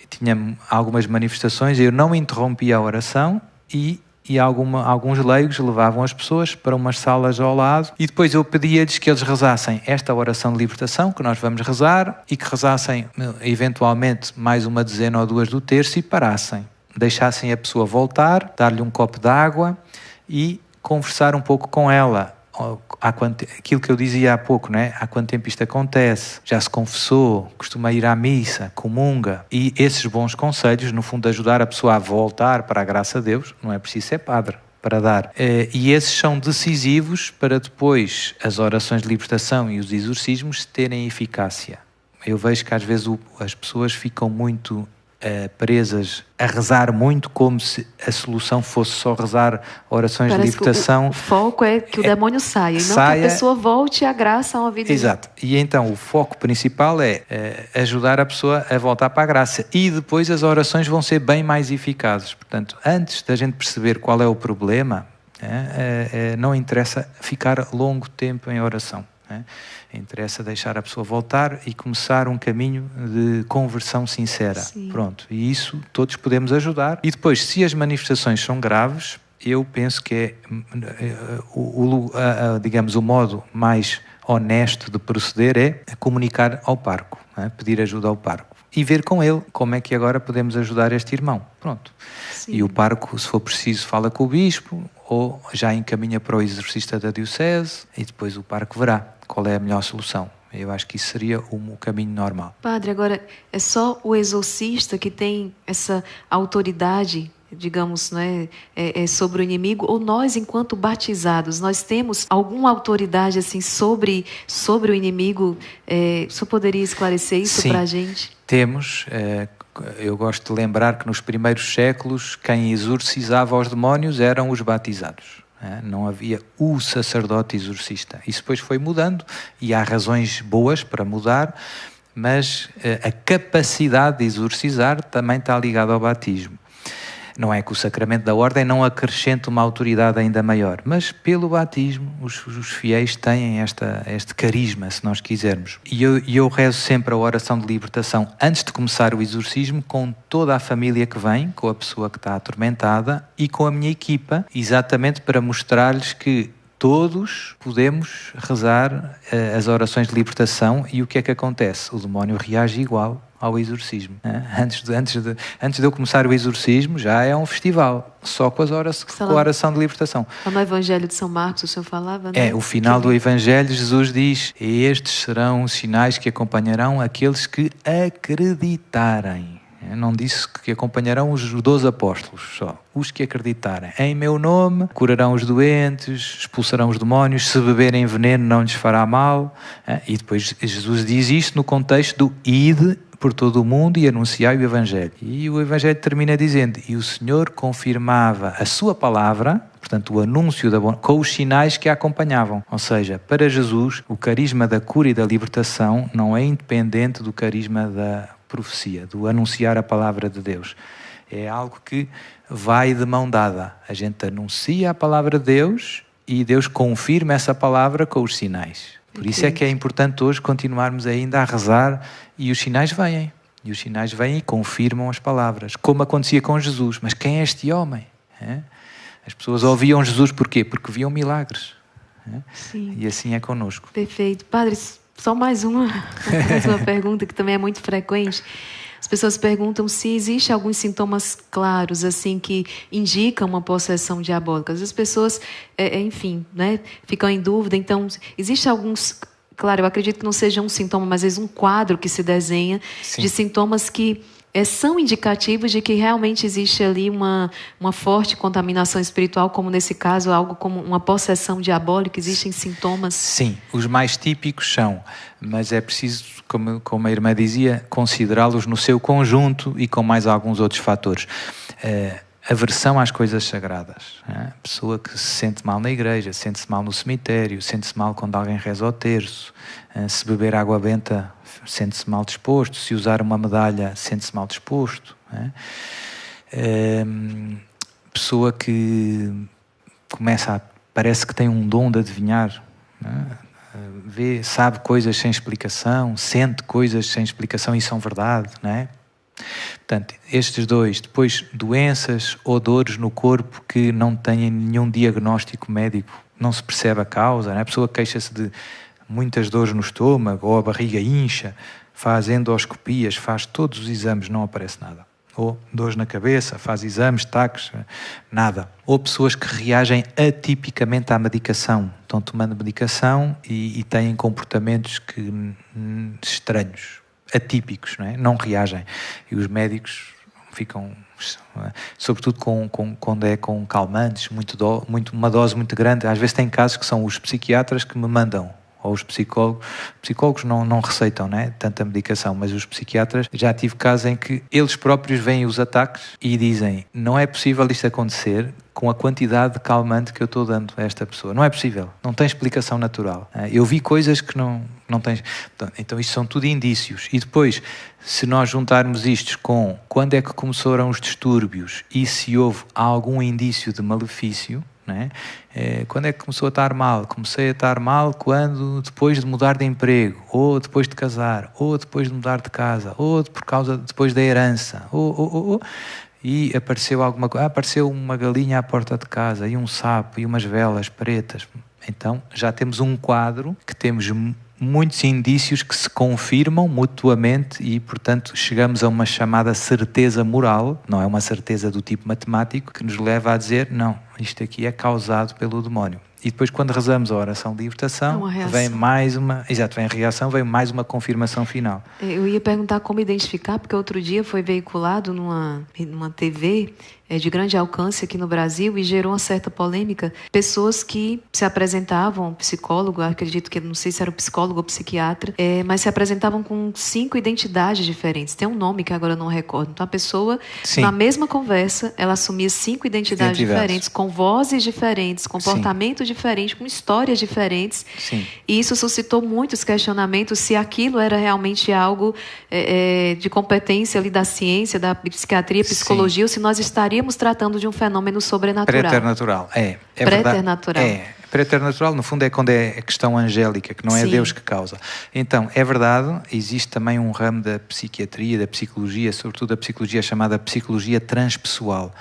tinha algumas manifestações, eu não interrompia a oração e alguns leigos levavam as pessoas para umas salas ao lado e depois eu pedia-lhes que eles rezassem esta oração de libertação que nós vamos rezar e que rezassem eventualmente mais uma dezena ou duas do terço e parassem. Deixassem a pessoa voltar, dar-lhe um copo de água e conversar um pouco com ela. Aquilo que eu dizia há pouco, não é? Há quanto tempo isto acontece? Já se confessou? Costuma ir à missa? Comunga? E esses bons conselhos, no fundo, ajudar a pessoa a voltar para a graça de Deus, não é preciso ser padre para dar. E esses são decisivos para depois as orações de libertação e os exorcismos terem eficácia. Eu vejo que às vezes as pessoas ficam muito presas a rezar muito, como se a solução fosse só rezar orações de libertação. O foco é que o demônio saia, e não que a pessoa volte à graça, a uma vida. Exato. E então o foco principal é ajudar a pessoa a voltar para a graça. E depois as orações vão ser bem mais eficazes. Portanto, antes da gente perceber qual é o problema, não interessa ficar longo tempo em oração. Interessa deixar a pessoa voltar e começar um caminho de conversão sincera. Sim. Pronto. E isso todos podemos ajudar. E depois, se as manifestações são graves, eu penso que digamos, o modo mais honesto de proceder é comunicar ao pároco, pedir ajuda ao pároco. E ver com ele como é que agora podemos ajudar este irmão. Pronto. Sim. E o pároco, se for preciso, fala com o bispo ou já encaminha para o exorcista da diocese e depois o pároco verá qual é a melhor solução. Eu acho que isso seria o caminho normal. Padre, agora, é só o exorcista que tem essa autoridade, digamos, né, sobre o inimigo, ou nós, enquanto batizados, nós temos alguma autoridade assim, sobre o inimigo? O senhor poderia esclarecer isso para a gente? Temos. Eu gosto de lembrar que nos primeiros séculos quem exorcizava os demónios eram os batizados. Não havia o sacerdote exorcista. Isso depois foi mudando e há razões boas para mudar, mas a capacidade de exorcizar também está ligada ao batismo. Não é que o sacramento da ordem não acrescente uma autoridade ainda maior, mas pelo batismo os fiéis têm este carisma, se nós quisermos. E eu rezo sempre a oração de libertação antes de começar o exorcismo com toda a família que vem, com a pessoa que está atormentada e com a minha equipa, exatamente para mostrar-lhes que todos podemos rezar as orações de libertação. E o que é que acontece? O demónio reage igual. ao exorcismo. Antes de eu começar o exorcismo, já é um festival, só com a oração de libertação. No Evangelho de São Marcos, o senhor falava, né? O final do Evangelho, Jesus diz: estes serão os sinais que acompanharão aqueles que acreditarem. Não disse que acompanharão os 12 apóstolos só, os que acreditarem. Em meu nome curarão os doentes, expulsarão os demónios, se beberem veneno não lhes fará mal. E depois Jesus diz isto no contexto do ide por todo o mundo e anunciai o Evangelho. E o Evangelho termina dizendo: e o Senhor confirmava a sua palavra, portanto o anúncio com os sinais que a acompanhavam. Ou seja, para Jesus o carisma da cura e da libertação não é independente do carisma da profecia, do anunciar a palavra de Deus. É algo que vai de mão dada. A gente anuncia a palavra de Deus e Deus confirma essa palavra com os sinais. Por isso é que é importante hoje continuarmos ainda a rezar e os sinais vêm. E os sinais vêm e confirmam as palavras, como acontecia com Jesus. Mas quem é este homem? As pessoas ouviam Jesus porquê? Porque viam milagres. Sim. E assim é connosco. Perfeito. Padre, só mais uma pergunta que também é muito frequente. As pessoas perguntam se existe alguns sintomas claros assim que indicam uma possessão diabólica. As pessoas, enfim, né, ficam em dúvida. Então, existe alguns... Claro, eu acredito que não seja um sintoma, mas às vezes um quadro que se desenha de sintomas que são indicativos de que realmente existe ali uma forte contaminação espiritual, como nesse caso, algo como uma possessão diabólica. Existem sintomas? Sim, os mais típicos são, mas é preciso, como a irmã dizia, considerá-los no seu conjunto e com mais alguns outros fatores. Aversão às coisas sagradas. A pessoa que se sente mal na igreja, sente-se mal no cemitério, sente-se mal quando alguém reza ao terço, se beber água benta, sente-se mal disposto, se usar uma medalha, sente-se mal disposto. Pessoa que parece que tem um dom de adivinhar, sabe coisas sem explicação, sente coisas sem explicação e são verdade, não é? Portanto, estes dois. Depois, doenças ou dores no corpo que não têm nenhum diagnóstico médico, não se percebe a causa, não é? A pessoa queixa-se de muitas dores no estômago, ou a barriga incha, faz endoscopias, faz todos os exames, não aparece nada. Ou dores na cabeça, faz exames, taques, nada. Ou pessoas que reagem atipicamente à medicação. Estão tomando medicação e têm comportamentos estranhos, atípicos, não é? Não reagem. E os médicos ficam, sobretudo quando é com calmantes, uma dose muito grande. Às vezes tem casos que são os psiquiatras que me mandam, ou os psicólogos não receitam, né, tanta medicação, mas os psiquiatras, já tive casos em que eles próprios veem os ataques e dizem: não é possível isto acontecer com a quantidade de calmante que eu estou dando a esta pessoa. Não é possível, não tem explicação natural. Eu vi coisas que não têm. Então isto são tudo indícios. E depois, se nós juntarmos isto com quando é que começaram os distúrbios e se houve algum indício de malefício, né? Quando é que começou a estar mal? Comecei a estar mal quando, depois de mudar de emprego, ou depois de casar, ou depois de mudar de casa, ou depois da herança, e apareceu alguma coisa. Apareceu uma galinha à porta de casa, e um sapo, e umas velas pretas. Então já temos um quadro que temos muitos indícios que se confirmam mutuamente e, portanto, chegamos a uma chamada certeza moral, não é uma certeza do tipo matemático, que nos leva a dizer: não, isto aqui é causado pelo demónio. E depois, quando rezamos a oração de libertação, vem mais uma confirmação final. Eu ia perguntar como identificar, porque outro dia foi veiculado numa TV de grande alcance aqui no Brasil e gerou uma certa polêmica. Pessoas que se apresentavam, psicólogo, acredito que, não sei se era o psicólogo ou psiquiatra, mas se apresentavam com 5 identidades diferentes. Tem um nome que agora eu não recordo. Então a pessoa, na mesma conversa, ela assumia 5 identidades diferentes, com vozes diferentes, comportamentos diferentes, com histórias diferentes. Sim. E isso suscitou muitos questionamentos se aquilo era realmente algo de competência ali da ciência, da psiquiatria, psicologia, ou se nós estaríamos tratando de um fenômeno sobrenatural. Preternatural, Preternatural. Preternatural, no fundo, é quando é a questão angélica, que não é Deus que causa. Então, é verdade, existe também um ramo da psiquiatria, da psicologia, sobretudo a psicologia chamada psicologia transpessoal,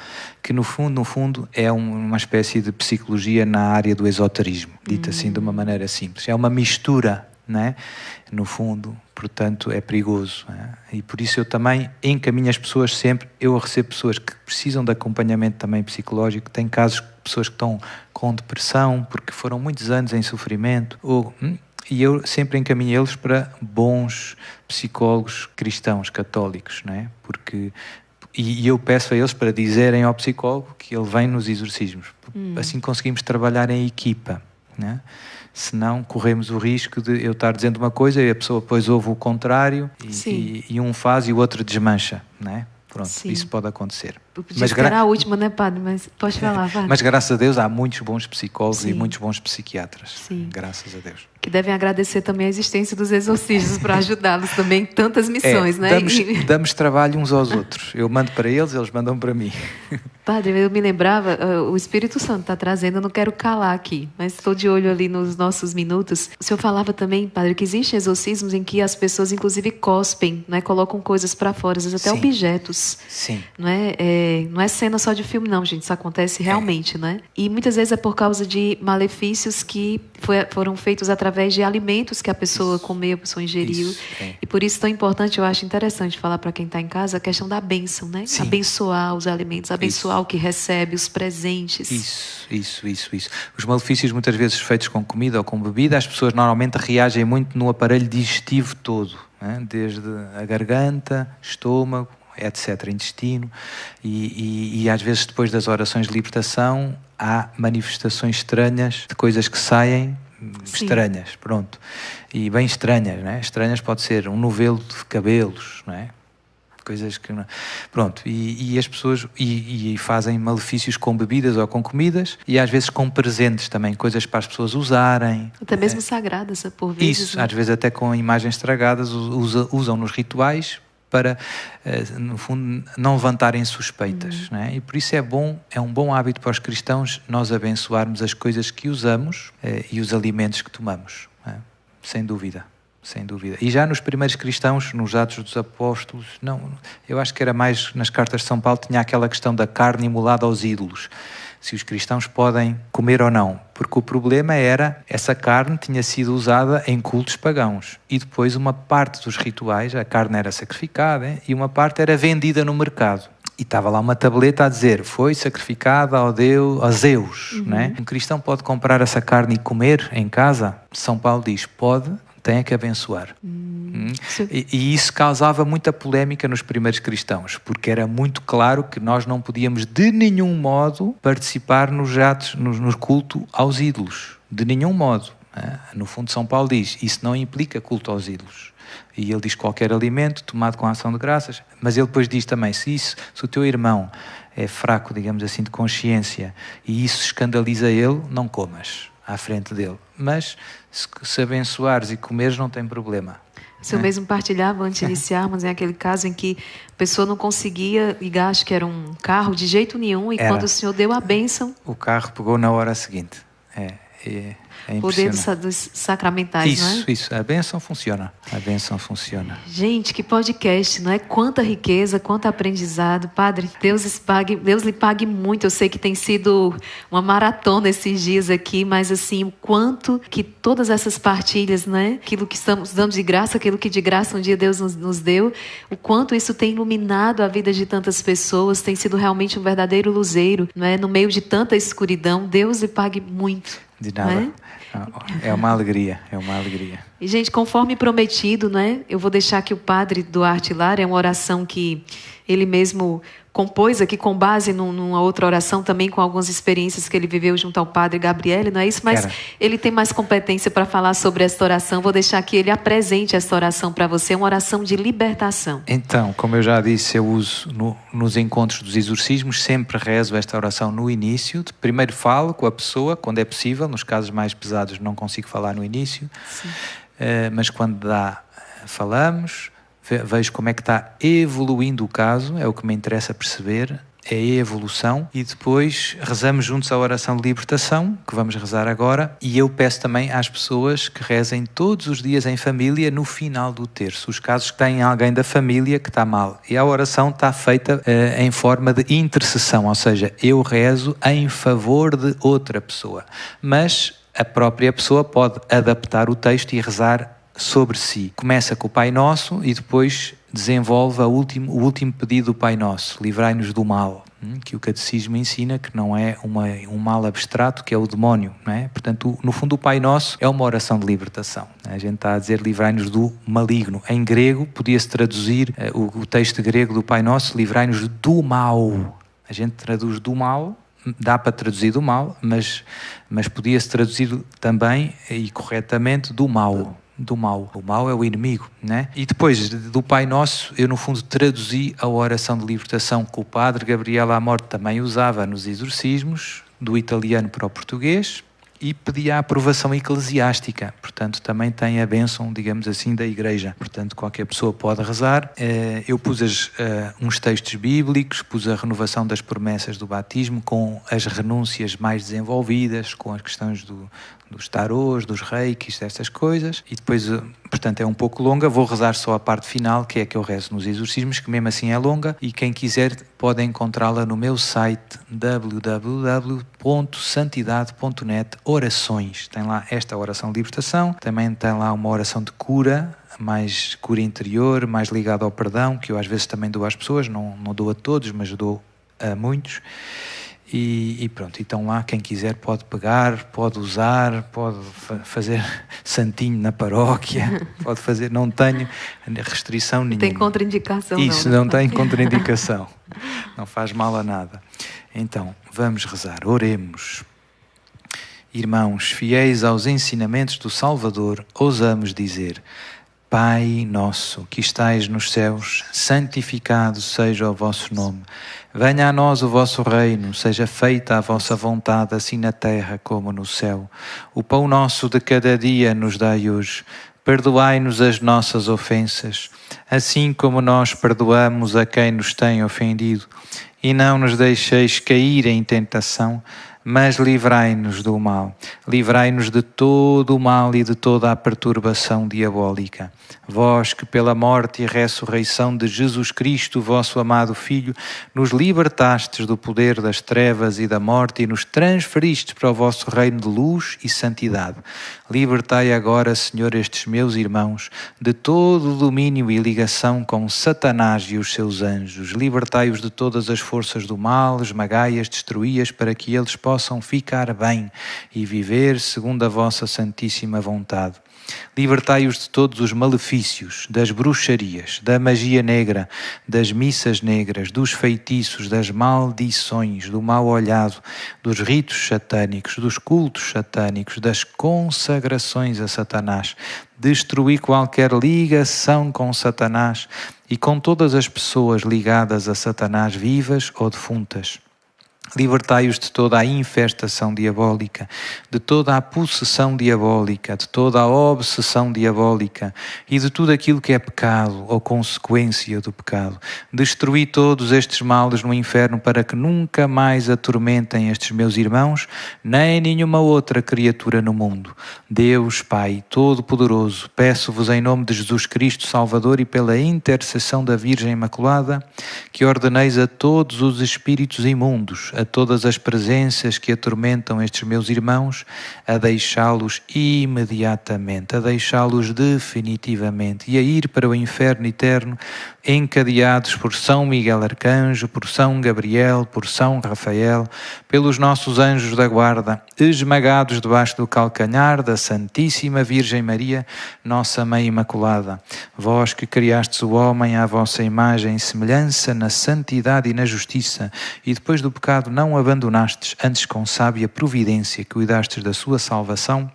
que no fundo é uma espécie de psicologia na área do esoterismo, dita assim de uma maneira simples. É uma mistura né? No fundo, portanto, é perigoso. Né? E por isso eu também encaminho as pessoas sempre. Eu recebo pessoas que precisam de acompanhamento também psicológico. Tem casos de pessoas que estão com depressão porque foram muitos anos em sofrimento. E eu sempre encaminho eles para bons psicólogos cristãos, católicos, né? Porque... E eu peço a eles para dizerem ao psicólogo que ele vem nos exorcismos. Assim conseguimos trabalhar em equipa, né? Senão corremos o risco de eu estar dizendo uma coisa e a pessoa depois ouve o contrário e um faz e o outro desmancha, né? Pronto, sim. Isso pode acontecer. Mas era a última, né, padre? Mas pode falar, padre. Mas graças a Deus há muitos bons psicólogos sim. e muitos bons psiquiatras. Sim. Graças a Deus. Que devem agradecer também a existência dos exorcistas para ajudá-los também em tantas missões, né? Damos trabalho uns aos outros. Eu mando para eles mandam para mim. Padre, eu me lembrava, o Espírito Santo está trazendo, eu não quero calar aqui, mas estou de olho ali nos nossos minutos. O senhor falava também, padre, que existem exorcismos em que as pessoas inclusive cospem, né? Colocam coisas para fora, às vezes até objetos. Sim. Não é cena só de filme não, gente, isso acontece realmente, né? E muitas vezes é por causa de malefícios que foram feitos através de alimentos que a pessoa comeu, a pessoa ingeriu. E por isso tão importante, eu acho interessante falar para quem está em casa a questão da bênção, né? Sim. Abençoar os alimentos, abençoar o que recebe, os presentes. Isso. Os malefícios muitas vezes feitos com comida ou com bebida, as pessoas normalmente reagem muito no aparelho digestivo todo, né? Desde a garganta, estômago, etc., intestino, e às vezes depois das orações de libertação há manifestações estranhas de coisas que saem estranhas, pronto, e bem estranhas, né? Estranhas pode ser um novelo de cabelos, não é? Coisas que... Pronto, e as pessoas fazem malefícios com bebidas ou com comidas e às vezes com presentes também, coisas para as pessoas usarem. Até mesmo sagradas, por vezes. Isso, né? Às vezes até com imagens estragadas, usam nos rituais para, no fundo, não levantarem suspeitas. Né? E por isso é um bom hábito para os cristãos nós abençoarmos as coisas que usamos e os alimentos que tomamos, né? Sem dúvida. Sem dúvida. E já nos primeiros cristãos, nos Atos dos Apóstolos, eu acho que era mais nas cartas de São Paulo, tinha aquela questão da carne imolada aos ídolos. Se os cristãos podem comer ou não. Porque o problema era, essa carne tinha sido usada em cultos pagãos. E depois uma parte dos rituais, a carne era sacrificada, e uma parte era vendida no mercado. E estava lá uma tableta a dizer, foi sacrificada ao Zeus. Né? Um cristão pode comprar essa carne e comer em casa? São Paulo diz, pode, tem que abençoar. E isso causava muita polémica nos primeiros cristãos, porque era muito claro que nós não podíamos de nenhum modo participar nos atos, no culto aos ídolos. De nenhum modo. No fundo, São Paulo diz, isso não implica culto aos ídolos. E ele diz qualquer alimento tomado com ação de graças, mas ele depois diz também, se o teu irmão é fraco, digamos assim, de consciência, e isso escandaliza ele, não comas à frente dele. Mas se abençoares e comeres, não tem problema. O senhor mesmo partilhava antes de iniciarmos, em aquele caso em que a pessoa não conseguia ligar, acho que era um carro, de jeito nenhum, e quando o senhor deu a bênção... O carro pegou na hora seguinte. É poder dos sacramentais, não é? Isso. A bênção funciona. Gente, que podcast, não é? Quanta riqueza, quanto aprendizado. Padre, Deus lhe pague muito. Eu sei que tem sido uma maratona esses dias aqui, mas assim, o quanto que todas essas partilhas, né? Aquilo que estamos dando de graça, aquilo que de graça um dia Deus nos deu, o quanto isso tem iluminado a vida de tantas pessoas, tem sido realmente um verdadeiro luzeiro, não é? No meio de tanta escuridão, Deus lhe pague muito. De nada. É uma alegria. E, gente, conforme prometido, né? Eu vou deixar que o padre Duarte Lara, é uma oração que ele mesmo compôs aqui com base numa outra oração, também com algumas experiências que ele viveu junto ao padre Gabriele, não é isso? Mas ele tem mais competência para falar sobre esta oração. Vou deixar que ele apresente esta oração para você, uma oração de libertação. Então, como eu já disse, eu uso nos encontros dos exorcismos, sempre rezo esta oração no início. Primeiro falo com a pessoa, quando é possível. Nos casos mais pesados não consigo falar no início. Mas quando dá, falamos... Vejo como é que está evoluindo o caso, é o que me interessa perceber, é a evolução, e depois rezamos juntos a oração de libertação, que vamos rezar agora, e eu peço também às pessoas que rezem todos os dias em família no final do terço, os casos que têm alguém da família que está mal, e a oração está feita em forma de intercessão, ou seja, eu rezo em favor de outra pessoa, mas a própria pessoa pode adaptar o texto e rezar sobre si. Começa com o Pai Nosso e depois desenvolve o último pedido do Pai Nosso: livrai-nos do mal, que o Catecismo ensina que não é um mal abstrato, que é o demónio, não é? Portanto, no fundo, o Pai Nosso é uma oração de libertação. A gente está a dizer livrai-nos do maligno. Em grego, podia-se traduzir o texto grego do Pai Nosso: livrai-nos do mal. A gente traduz do mal, dá para traduzir do mal, mas podia-se traduzir também e corretamente do mal. Do mal. O mal é o inimigo, né? E depois do Pai Nosso, eu no fundo traduzi a oração de libertação que o Padre Gabriel Amorth também usava nos exorcismos, do italiano para o português, e pedi a aprovação eclesiástica. Portanto, também tem a bênção, digamos assim, da Igreja. Portanto, qualquer pessoa pode rezar. Eu pus uns textos bíblicos, pus a renovação das promessas do batismo com as renúncias mais desenvolvidas, com as questões dos tarôs, dos reikis, dessas coisas. E depois, portanto, é um pouco longa. Vou rezar só a parte final, que é a que eu rezo nos exorcismos, que mesmo assim é longa. E quem quiser pode encontrá-la no meu site www.santidade.net orações. Tem lá esta oração de libertação. Também tem lá uma oração de cura, mais cura interior, mais ligada ao perdão, que eu às vezes também dou às pessoas. Não dou a todos, mas dou a muitos. E pronto, então lá quem quiser pode pegar, pode usar, pode fazer santinho na paróquia, pode fazer, não tenho restrição nenhuma. Tem contraindicação. Isso, não tem contraindicação, não faz mal a nada. Então, vamos rezar, oremos. Irmãos, fiéis aos ensinamentos do Salvador, ousamos dizer: Pai nosso, que estais nos céus, santificado seja o vosso nome. Venha a nós o vosso reino, seja feita a vossa vontade, assim na terra como no céu. O pão nosso de cada dia nos dai hoje. Perdoai-nos as nossas ofensas, assim como nós perdoamos a quem nos tem ofendido. E não nos deixeis cair em tentação, mas livrai-nos do mal. Livrai-nos de todo o mal e de toda a perturbação diabólica. Vós que pela morte e ressurreição de Jesus Cristo, vosso amado Filho, nos libertastes do poder das trevas e da morte e nos transferistes para o vosso reino de luz e santidade. Libertai agora, Senhor, estes meus irmãos de todo o domínio e ligação com Satanás e os seus anjos. Libertai-os de todas as forças do mal, esmagai-as, destruí-as, para que eles possam ficar bem e viver segundo a vossa santíssima vontade. Libertai-os de todos os malefícios, das bruxarias, da magia negra, das missas negras, dos feitiços, das maldições, do mal olhado, dos ritos satânicos, dos cultos satânicos, das consagrações a Satanás. Destruí qualquer ligação com Satanás e com todas as pessoas ligadas a Satanás, vivas ou defuntas. Libertai-os de toda a infestação diabólica, de toda a possessão diabólica, de toda a obsessão diabólica e de tudo aquilo que é pecado ou consequência do pecado. Destruí todos estes males no inferno para que nunca mais atormentem estes meus irmãos, nem nenhuma outra criatura no mundo. Deus, Pai Todo-Poderoso, peço-vos em nome de Jesus Cristo Salvador e pela intercessão da Virgem Imaculada, que ordeneis a todos os espíritos imundos, a todas as presenças que atormentam estes meus irmãos, a deixá-los imediatamente, a deixá-los definitivamente e a ir para o inferno eterno, encadeados por São Miguel Arcanjo, por São Gabriel, por São Rafael, pelos nossos anjos da guarda, esmagados debaixo do calcanhar da Santíssima Virgem Maria, nossa Mãe Imaculada. Vós que criastes o homem à vossa imagem e semelhança na santidade e na justiça, e depois do pecado não o abandonastes, antes com sábia providência cuidastes da sua salvação,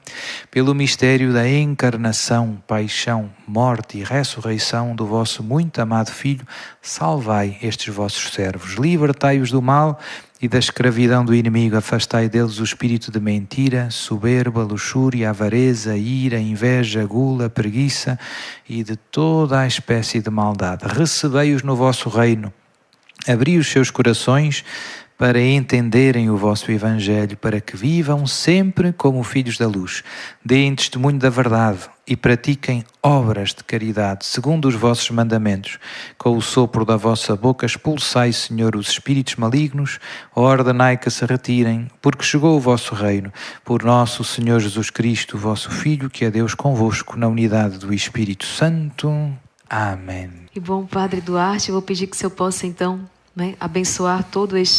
pelo mistério da encarnação, paixão, morte e ressurreição do vosso muito amado Filho, salvai estes vossos servos, libertai-os do mal e da escravidão do inimigo, afastai deles o espírito de mentira, soberba, luxúria, avareza, ira, inveja, gula, preguiça e de toda a espécie de maldade. Recebei-os no vosso reino. Abri os seus corações para entenderem o vosso Evangelho, para que vivam sempre como filhos da luz. Deem testemunho da verdade e pratiquem obras de caridade, segundo os vossos mandamentos. Com o sopro da vossa boca expulsai, Senhor, os espíritos malignos, ordenai que se retirem, porque chegou o vosso reino. Por nosso Senhor Jesus Cristo, vosso Filho, que é Deus convosco, na unidade do Espírito Santo. Amém. E bom, Padre Duarte, eu vou pedir que o senhor possa então, abençoar todos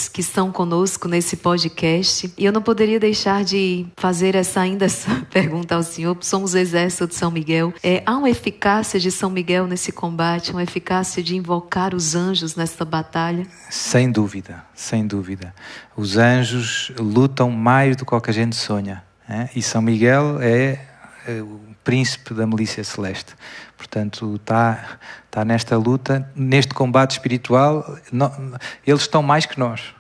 que estão conosco nesse podcast. E eu não poderia deixar de fazer essa pergunta ao senhor. Somos o exército de São Miguel. Há uma eficácia de São Miguel nesse combate, uma eficácia de invocar os anjos nesta batalha? Sem dúvida, sem dúvida. Os anjos lutam mais do que o que a gente sonha. E São Miguel é o príncipe da milícia celeste. Portanto, está nesta luta, neste combate espiritual, eles estão mais que nós.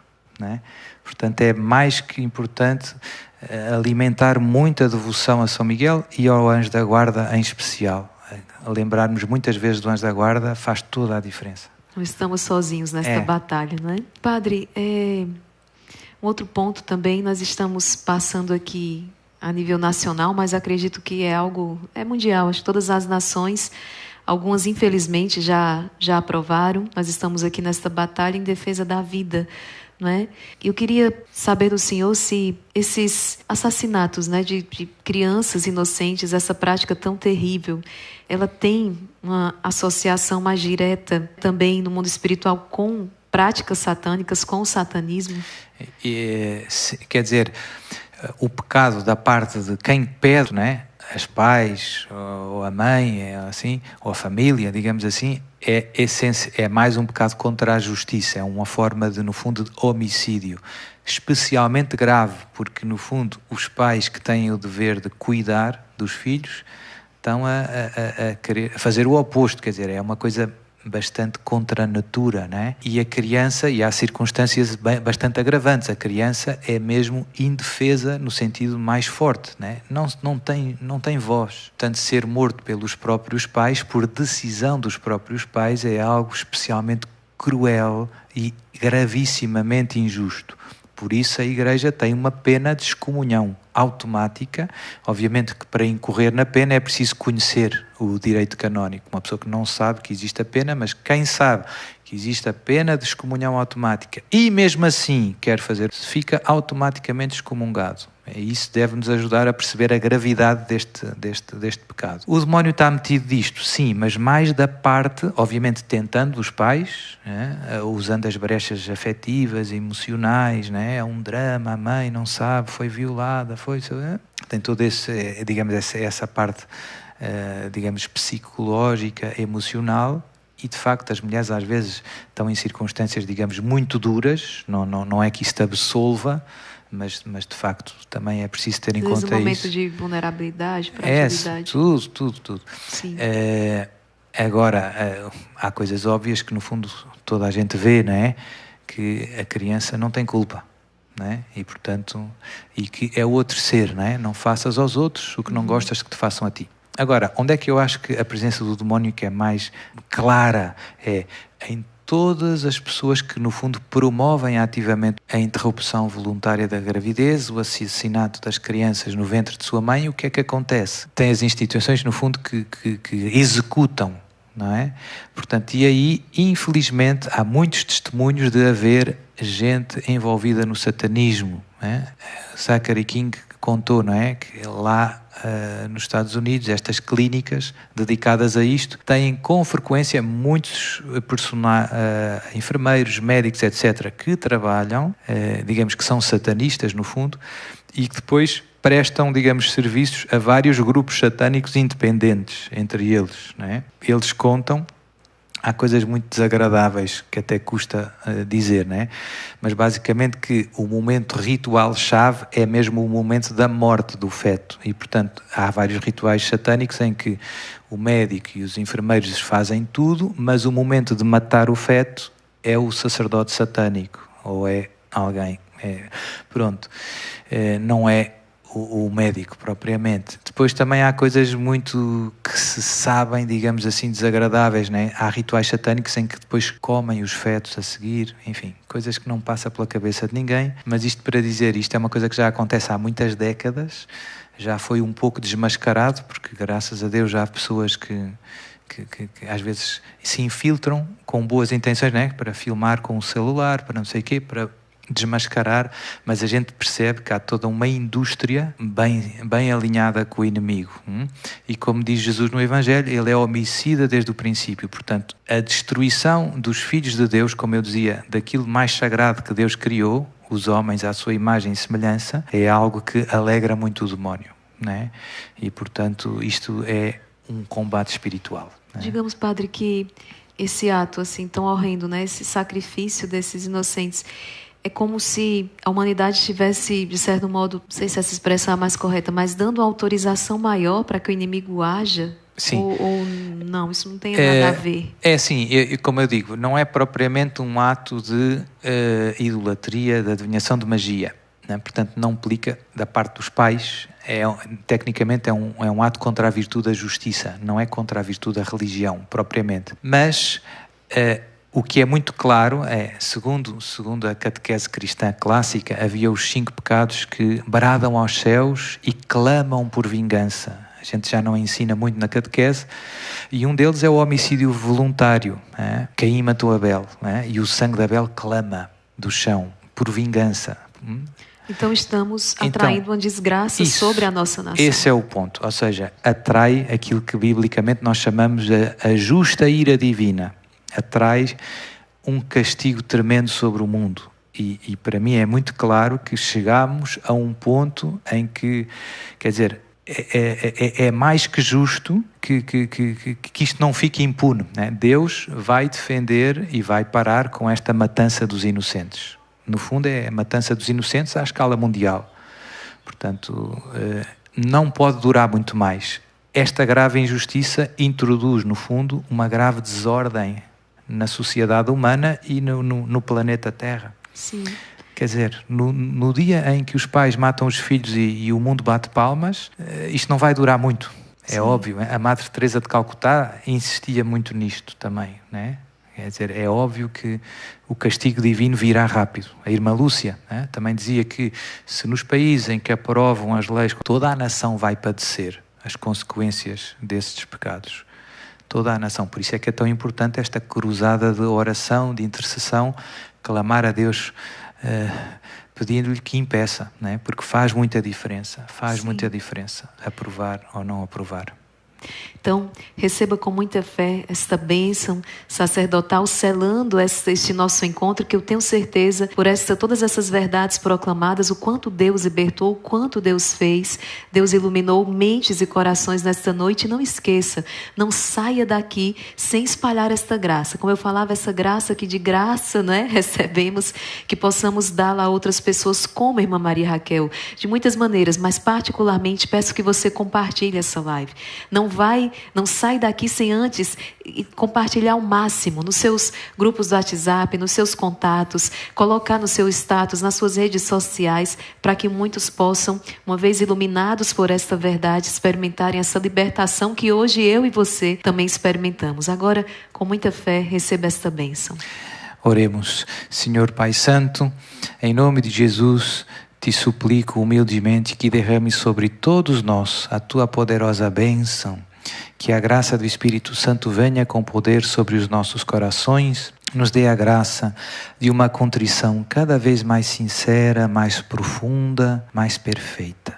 Portanto, é mais que importante alimentar muita devoção a São Miguel e ao Anjo da Guarda em especial. Lembrarmos muitas vezes do Anjo da Guarda faz toda a diferença. Não estamos sozinhos nesta batalha, não é? Padre, um outro ponto também, nós estamos passando aqui a nível nacional, mas acredito que é mundial. Acho que todas as nações, algumas infelizmente já aprovaram. Nós estamos aqui nesta batalha em defesa da vida, não é? Eu queria saber do senhor se esses assassinatos, de crianças inocentes, essa prática tão terrível, ela tem uma associação mais direta também no mundo espiritual com práticas satânicas, com o satanismo? Quer dizer, o pecado da parte de quem pede, os pais, ou a mãe, assim, ou a família, digamos assim, é mais um pecado contra a justiça, é uma forma de, no fundo, de homicídio, especialmente grave, porque, no fundo, os pais que têm o dever de cuidar dos filhos estão a querer fazer o oposto, quer dizer, é uma coisa bastante contra a natura, E a criança, e há circunstâncias bastante agravantes, a criança é mesmo indefesa no sentido mais forte, Não tem voz. Portanto, ser morto pelos próprios pais, por decisão dos próprios pais, é algo especialmente cruel e gravissimamente injusto. Por isso a Igreja tem uma pena de excomunhão automática. Obviamente que para incorrer na pena é preciso conhecer o direito canónico. Uma pessoa que não sabe que existe a pena, mas quem sabe que existe a pena de excomunhão automática e mesmo assim quer fazer, fica automaticamente excomungado. Isso deve-nos ajudar a perceber a gravidade deste pecado. O demónio está metido disto, sim, mas mais da parte, obviamente tentando os pais, usando as brechas afetivas, emocionais, é um drama, a mãe não sabe, foi violada, tem todo essa parte, digamos, psicológica, emocional. E, de facto, as mulheres às vezes estão em circunstâncias, digamos, muito duras, não é que isto absolva, mas de facto também é preciso ter em conta isso. Um momento de vulnerabilidade, fragilidade. Tudo. Sim. Agora, há coisas óbvias que no fundo toda a gente vê, que a criança não tem culpa, E portanto, e que é o outro ser, Não faças aos outros o que não gostas que te façam a ti. Agora, onde é que eu acho que a presença do demónio que é mais clara é em todas as pessoas que, no fundo, promovem ativamente a interrupção voluntária da gravidez, o assassinato das crianças no ventre de sua mãe. O que é que acontece? Tem as instituições, no fundo, que executam, Portanto, e aí, infelizmente, há muitos testemunhos de haver gente envolvida no satanismo. Zachary King contou, que lá nos Estados Unidos, estas clínicas dedicadas a isto têm com frequência muitos enfermeiros, médicos, etc., que trabalham, digamos que são satanistas no fundo, e que depois prestam, digamos, serviços a vários grupos satânicos independentes entre eles. Eles contam. Há coisas muito desagradáveis que até custa dizer, Mas basicamente que o momento ritual-chave é mesmo o momento da morte do feto. E, portanto, há vários rituais satânicos em que o médico e os enfermeiros fazem tudo, mas o momento de matar o feto é o sacerdote satânico, ou é alguém. Não é o médico propriamente. Depois também há coisas muito que se sabem, digamos assim, desagradáveis, né? Há rituais satânicos em que depois comem os fetos a seguir, enfim, coisas que não passa pela cabeça de ninguém, mas isto para dizer, isto é uma coisa que já acontece há muitas décadas, já foi um pouco desmascarado, porque graças a Deus já há pessoas que às vezes se infiltram com boas intenções, né? Para filmar com o celular, para não sei o quê, para desmascarar, mas a gente percebe que há toda uma indústria bem alinhada com o inimigo. E como diz Jesus no Evangelho, ele é homicida desde o princípio. Portanto, a destruição dos filhos de Deus, como eu dizia, daquilo mais sagrado que Deus criou, os homens à sua imagem e semelhança, é algo que alegra muito o demónio, né? E, portanto, isto é um combate espiritual, né? Digamos, padre, que esse ato assim tão horrendo, né, esse sacrifício desses inocentes, é como se a humanidade estivesse, de certo modo, não sei se essa expressão é a mais correta, mas dando uma autorização maior para que o inimigo haja? Sim. Ou não, isso não tem nada a ver? É assim, como eu digo, não é propriamente um ato de idolatria, de adivinhação, de magia, né? Portanto, não implica da parte dos pais, tecnicamente é um ato contra a virtude da justiça, não é contra a virtude da religião, propriamente. Mas o que é muito claro é, segundo a catequese cristã clássica, havia os 5 pecados que bradam aos céus e clamam por vingança. A gente já não ensina muito na catequese, e um deles é o homicídio voluntário. Caim matou Abel, e o sangue de Abel clama do chão por vingança. Então estamos atraindo uma desgraça sobre a nossa nação. Esse é o ponto, ou seja, atrai aquilo que biblicamente nós chamamos a justa ira divina. Atrai um castigo tremendo sobre o mundo. E para mim é muito claro que chegamos a um ponto em que, quer dizer, é mais que justo que isto não fique impune, né? Deus vai defender e vai parar com esta matança dos inocentes. No fundo é a matança dos inocentes à escala mundial. Portanto, não pode durar muito mais. Esta grave injustiça introduz, no fundo, uma grave desordem na sociedade humana e no planeta Terra. Sim. Quer dizer, no dia em que os pais matam os filhos e o mundo bate palmas, isto não vai durar muito. É óbvio. A Madre Teresa de Calcutá insistia muito nisto também, né? Quer dizer, é óbvio que o castigo divino virá rápido. A irmã Lúcia, né, também dizia que se nos países em que aprovam as leis, toda a nação vai padecer as consequências desses pecados. Toda a nação. Por isso é que é tão importante esta cruzada de oração, de intercessão, clamar a Deus, pedindo-lhe que impeça, né? Porque faz muita diferença. Faz muita diferença aprovar ou não aprovar. Então, receba com muita fé esta bênção sacerdotal, selando este nosso encontro, que eu tenho certeza, por todas essas verdades proclamadas, o quanto Deus libertou, o quanto Deus fez. Deus iluminou mentes e corações nesta noite. Não esqueça, não saia daqui sem espalhar esta graça. Como eu falava, essa graça que de graça, né, recebemos, que possamos dá-la a outras pessoas, como a irmã Maria Raquel, de muitas maneiras, mas particularmente peço que você compartilhe essa live. Não sai daqui sem antes compartilhar ao máximo nos seus grupos do WhatsApp, nos seus contatos, colocar no seu status, nas suas redes sociais, para que muitos possam, uma vez iluminados por esta verdade, experimentarem essa libertação que hoje eu e você também experimentamos. Agora, com muita fé, receba esta bênção. Oremos. Senhor Pai Santo, em nome de Jesus, te suplico humildemente que derrame sobre todos nós a tua poderosa bênção. Que a graça do Espírito Santo venha com poder sobre os nossos corações, nos dê a graça de uma contrição cada vez mais sincera, mais profunda, mais perfeita.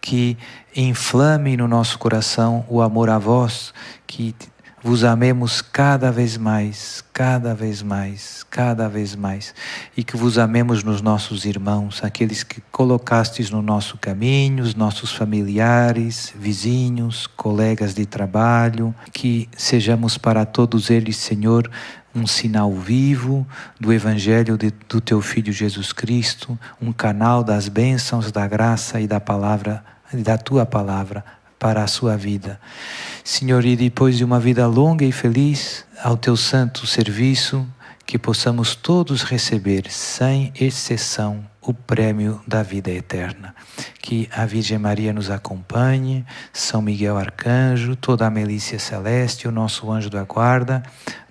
Que inflame no nosso coração o amor a vós, que vos amemos cada vez mais, cada vez mais, cada vez mais, e que vos amemos nos nossos irmãos, aqueles que colocastes no nosso caminho, os nossos familiares, vizinhos, colegas de trabalho, que sejamos para todos eles, Senhor, um sinal vivo do Evangelho do Teu Filho Jesus Cristo, um canal das bênçãos, da graça e da palavra, da Tua palavra, para a sua vida. Senhor, e depois de uma vida longa e feliz ao Teu santo serviço, que possamos todos receber, sem exceção, o prêmio da vida eterna. Que que a Virgem Maria nos acompanhe, São Miguel Arcanjo, toda a milícia celeste, o nosso anjo da guarda,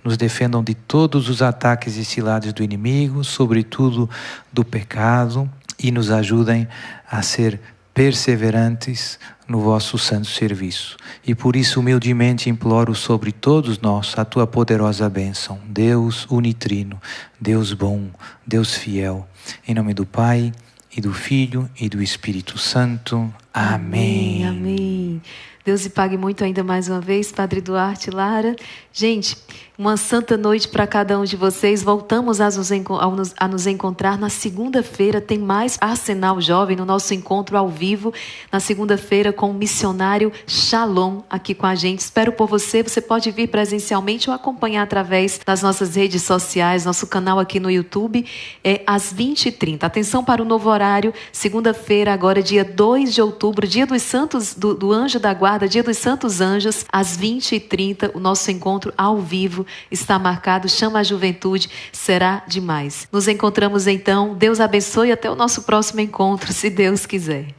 nos defendam de todos os ataques e ciladas do inimigo, sobretudo do pecado, e nos ajudem a ser perseverantes no vosso santo serviço. E por isso humildemente imploro sobre todos nós a tua poderosa bênção, Deus unitrino, Deus bom, Deus fiel. Em nome do Pai, e do Filho, e do Espírito Santo. Amém. Amém. Deus lhe pague muito ainda mais uma vez, Padre Duarte, Lara. Gente, uma santa noite para cada um de vocês. Voltamos a nos encontrar na segunda-feira. Tem mais Arsenal Jovem no nosso encontro ao vivo. Na segunda-feira com o missionário Shalom aqui com a gente. Espero por você. Você pode vir presencialmente ou acompanhar através das nossas redes sociais. Nosso canal aqui no YouTube é às 20h30. Atenção para o novo horário. Segunda-feira, agora dia 2 de outubro, dia dos Santos, do Anjo da Guarda, dia dos Santos Anjos, às 20h30. O nosso encontro ao vivo está marcado. Chama a juventude, será demais. Nos encontramos então. Deus abençoe, até o nosso próximo encontro, se Deus quiser.